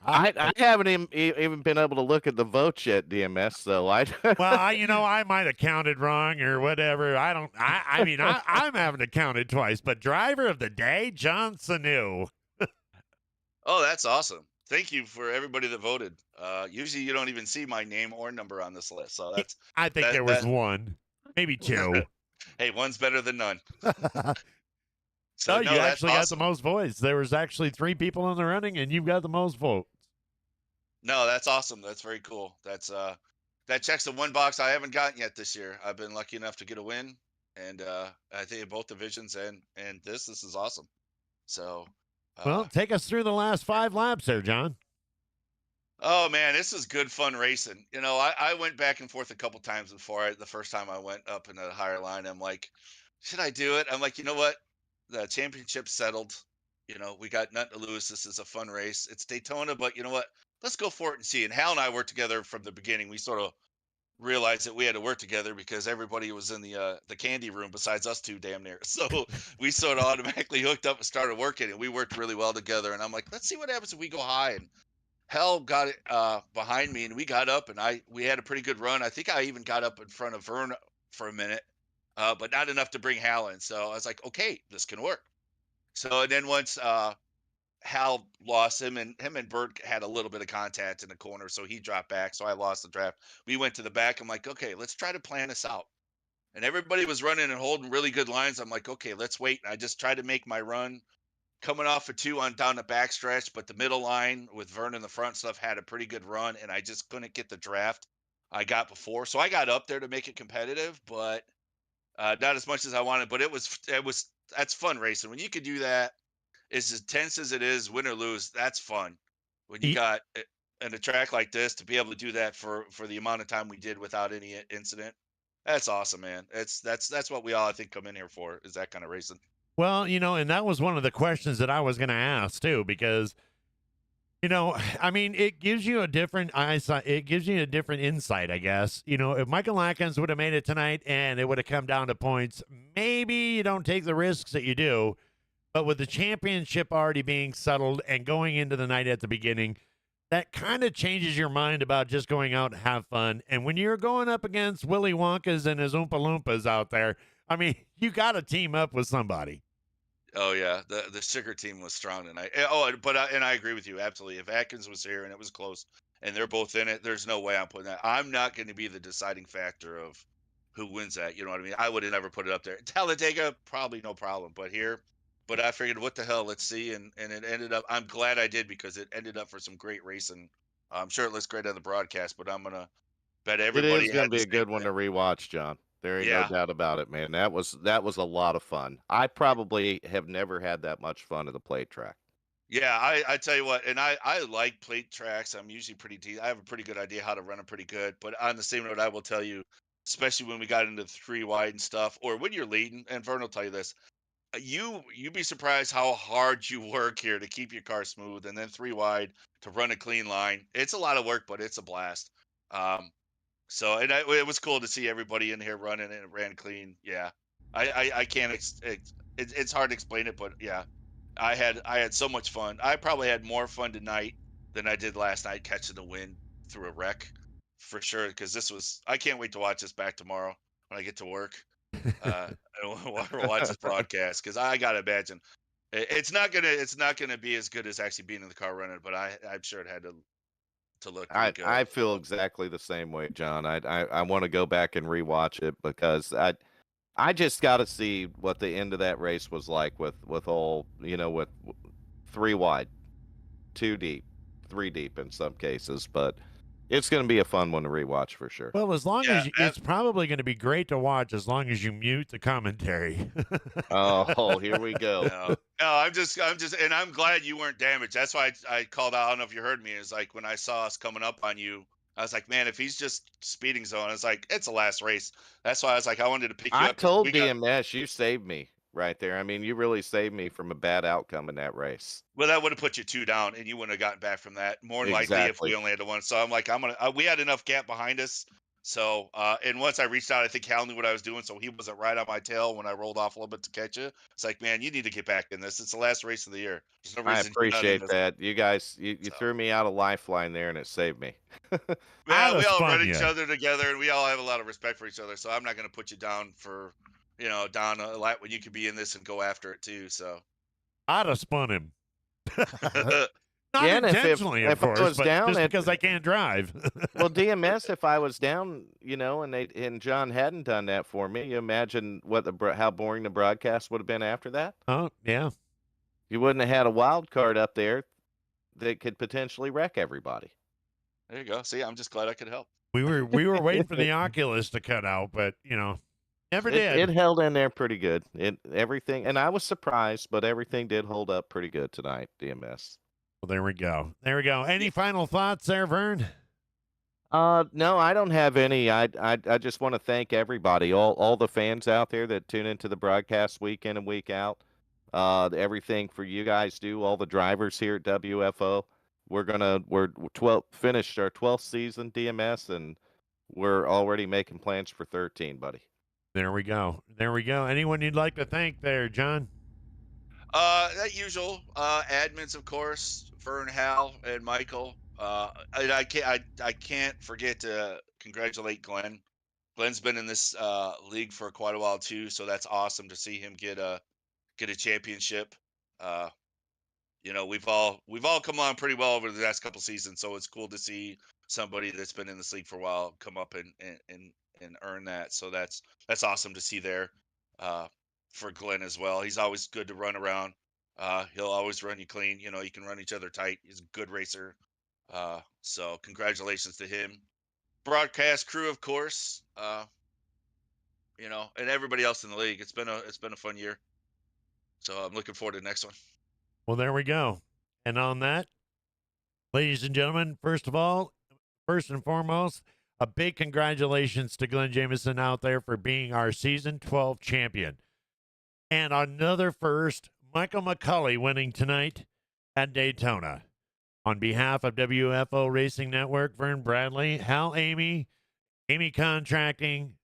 L: I haven't even been able to look at the votes yet, DMS. So
B: I might have counted wrong or whatever. I mean, I'm having to count it twice. But driver of the day, John Sanu.
M: Oh, that's awesome. Thank you for everybody that voted. Usually you don't even see my name or number on this list. So
B: I think there was one, maybe two.
M: Hey, one's better than none.
B: So you actually got the most votes. There was actually 3 people in the running, and you've got the most votes.
M: No, that's awesome. That's very cool. That checks the one box I haven't gotten yet this year. I've been lucky enough to get a win, and I think in both divisions and this is awesome. So.
B: Well, take us through the last 5 laps there, John.
M: Oh, man, this is good fun racing. I went back and forth a couple times before the first time I went up in a higher line. I'm like, should I do it? I'm like, you know what? The championship settled. We got nothing to lose. This is a fun race. It's Daytona, but you know what? Let's go for it and see. And Hal and I worked together from the beginning. We sort of realized that we had to work together because everybody was in the candy room besides us two, damn near. So we sort of automatically hooked up and started working, and we worked really well together. And I'm like, let's see what happens if we go high. And Hell got it behind me, and we got up, and we had a pretty good run. I think I even got up in front of Vern for a minute, but not enough to bring Hal in. So I was like, okay, this can work. So and then once Hal lost him and Bert had a little bit of contact in the corner, so he dropped back. So I lost the draft. We went to the back. I'm like, okay, let's try to plan this out. And everybody was running and holding really good lines. I'm like, okay, let's wait. And I just tried to make my run coming off a 2 on down the backstretch, but the middle line with Vern in the front stuff had a pretty good run, and I just couldn't get the draft I got before. So I got up there to make it competitive, but not as much as I wanted. But it was that's fun racing when you could do that. It's as tense as it is, win or lose. That's fun when you got in a track like this to be able to do that for the amount of time we did without any incident. That's awesome, man. That's what we all I think come in here for is that kind of racing.
B: Well, and that was one of the questions that I was going to ask too, because, I mean, it gives you a different eyesight. It gives you a different insight, I guess. If Michael Atkins would have made it tonight and it would have come down to points, maybe you don't take the risks that you do. But with the championship already being settled and going into the night at the beginning, that kind of changes your mind about just going out and have fun. And when you're going up against Willy Wonkas and his Oompa Loompas out there, I mean, you got to team up with somebody.
M: Oh yeah, the sugar team was strong tonight. But and I agree with you absolutely. If Atkins was here and it was close, and they're both in it, there's no way I'm putting that. I'm not going to be the deciding factor of who wins that. You know what I mean? I would have never put it up there. Talladega, probably no problem, but here, but I figured, what the hell? Let's see, and it ended up. I'm glad I did because it ended up for some great racing. I'm sure it looks great on the broadcast, but I'm gonna bet
L: It
M: everybody
L: is going to
M: had
L: be
M: the
L: a good
M: same
L: one
M: thing.
L: to rewatch, John. There ain't no
M: Yeah.
L: doubt about it, man. That was a lot of fun. I probably have never had that much fun at the plate track.
M: Yeah, I tell you what, and I like plate tracks. I'm usually pretty deep. I have a pretty good idea how to run them pretty good. But on the same note, I will tell you, especially when we got into the 3 wide and stuff, or when you're leading, and Vern will tell you this, you'd be surprised how hard you work here to keep your car smooth, and then 3 wide to run a clean line. It's a lot of work, but it's a blast. Um, so it was cool to see everybody in here running and it ran clean. Yeah, I can't. It's hard to explain it, but yeah, I had so much fun. I probably had more fun tonight than I did last night catching the wind through a wreck, for sure. Because I can't wait to watch this back tomorrow when I get to work. Uh, and watch this broadcast because I gotta imagine it's not gonna be as good as actually being in the car running, but I'm sure it had to look pretty good.
L: I feel
M: So.
L: exactly the same way, John. I want to go back and rewatch it because I just got to see what the end of that race was like with all with 3 wide, 2 deep, 3 deep in some cases, but it's going to be a fun one to rewatch for sure.
B: Well, as long
M: Yeah,
B: as it's probably going to be great to watch as long as you mute the commentary.
L: Oh, here we go.
M: No, I'm just, and I'm glad you weren't damaged. That's why I called out. I don't know if you heard me. It's like when I saw us coming up on you, I was like, man, if he's just speeding zone, it's like it's the last race. That's why I was like, I wanted to pick you
L: I
M: up. 'Cause
L: told
M: we got,
L: DMS you saved me right there. I mean, you really saved me from a bad outcome in that race.
M: well, that would have put you 2 down, and you wouldn't have gotten back from that. More than likely, if we
L: Exactly.
M: only had the one. So I'm like, we had enough gap behind us. So, and once I reached out, I think Hal knew what I was doing, so he wasn't right on my tail when I rolled off a little bit to catch you. It's like, man, you need to get back in this. It's the last race of the year. There's no
L: I
M: reason you're not in
L: appreciate
M: this.
L: that. You guys, you
M: So.
L: threw me out a lifeline there, and it saved me.
M: Yeah,
B: I'd
M: we
B: have
M: all
B: spun
M: run each
B: you.
M: other together, and we all have a lot of respect for each other. So I'm not going to put you down for, down a lot when you could be in this and go after it too. So.
B: I'd have spun him. Not
L: Yeah, and
B: intentionally, of
L: if I
B: course,
L: was
B: but
L: down
B: just
L: at
B: because I can't drive.
L: well, DMS, if I was down, and John hadn't done that for me, you imagine how boring the broadcast would have been after that.
B: Oh, yeah.
L: You wouldn't have had a wild card up there that could potentially wreck everybody.
M: There you go. See, I'm just glad I could help.
B: We were waiting for the Oculus to cut out, but never did.
L: It held in there pretty good. Everything, and I was surprised, but everything did hold up pretty good tonight. DMS.
B: Well, there we go. There we go. Any final thoughts there, Vern?
L: No, I don't have any. I just want to thank everybody, all the fans out there that tune into the broadcast week in and week out. Everything for you guys do, all the drivers here at WFO. We're finished our 12th season, DMS, and we're already making plans for 13, buddy.
B: There we go. There we go. Anyone you'd like to thank there, John?
M: That usual admins, of course, Vern, Hal, and Michael. I can't forget to congratulate Glenn. Glenn's been in this league for quite a while too, so that's awesome to see him get a championship. You know, we've all come on pretty well over the last couple seasons, so it's cool to see somebody that's been in this league for a while come up and earn that. So that's awesome to see there for Glenn as well. He's always good to run around. He'll always run you clean. You know, you can run each other tight. He's a good racer. So congratulations to him. Broadcast crew, of course. You know, and everybody else in the league. It's been a fun year. So I'm looking forward to the next one.
B: Well, there we go. And on that, ladies and gentlemen, first and foremost, a big congratulations to Glenn Jameson out there for being our season 12 champion. And another first, Michael McCulley winning tonight at Daytona. On behalf of WFO Racing Network, Vern Bradley, Hal Amy Contracting,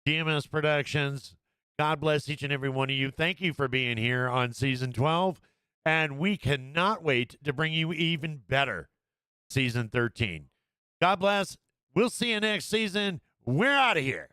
B: DMS Productions, God bless each and every one of you. Thank you for being here on season 12. And we cannot wait to bring you even better season 13. God bless. We'll see you next season. We're out of here.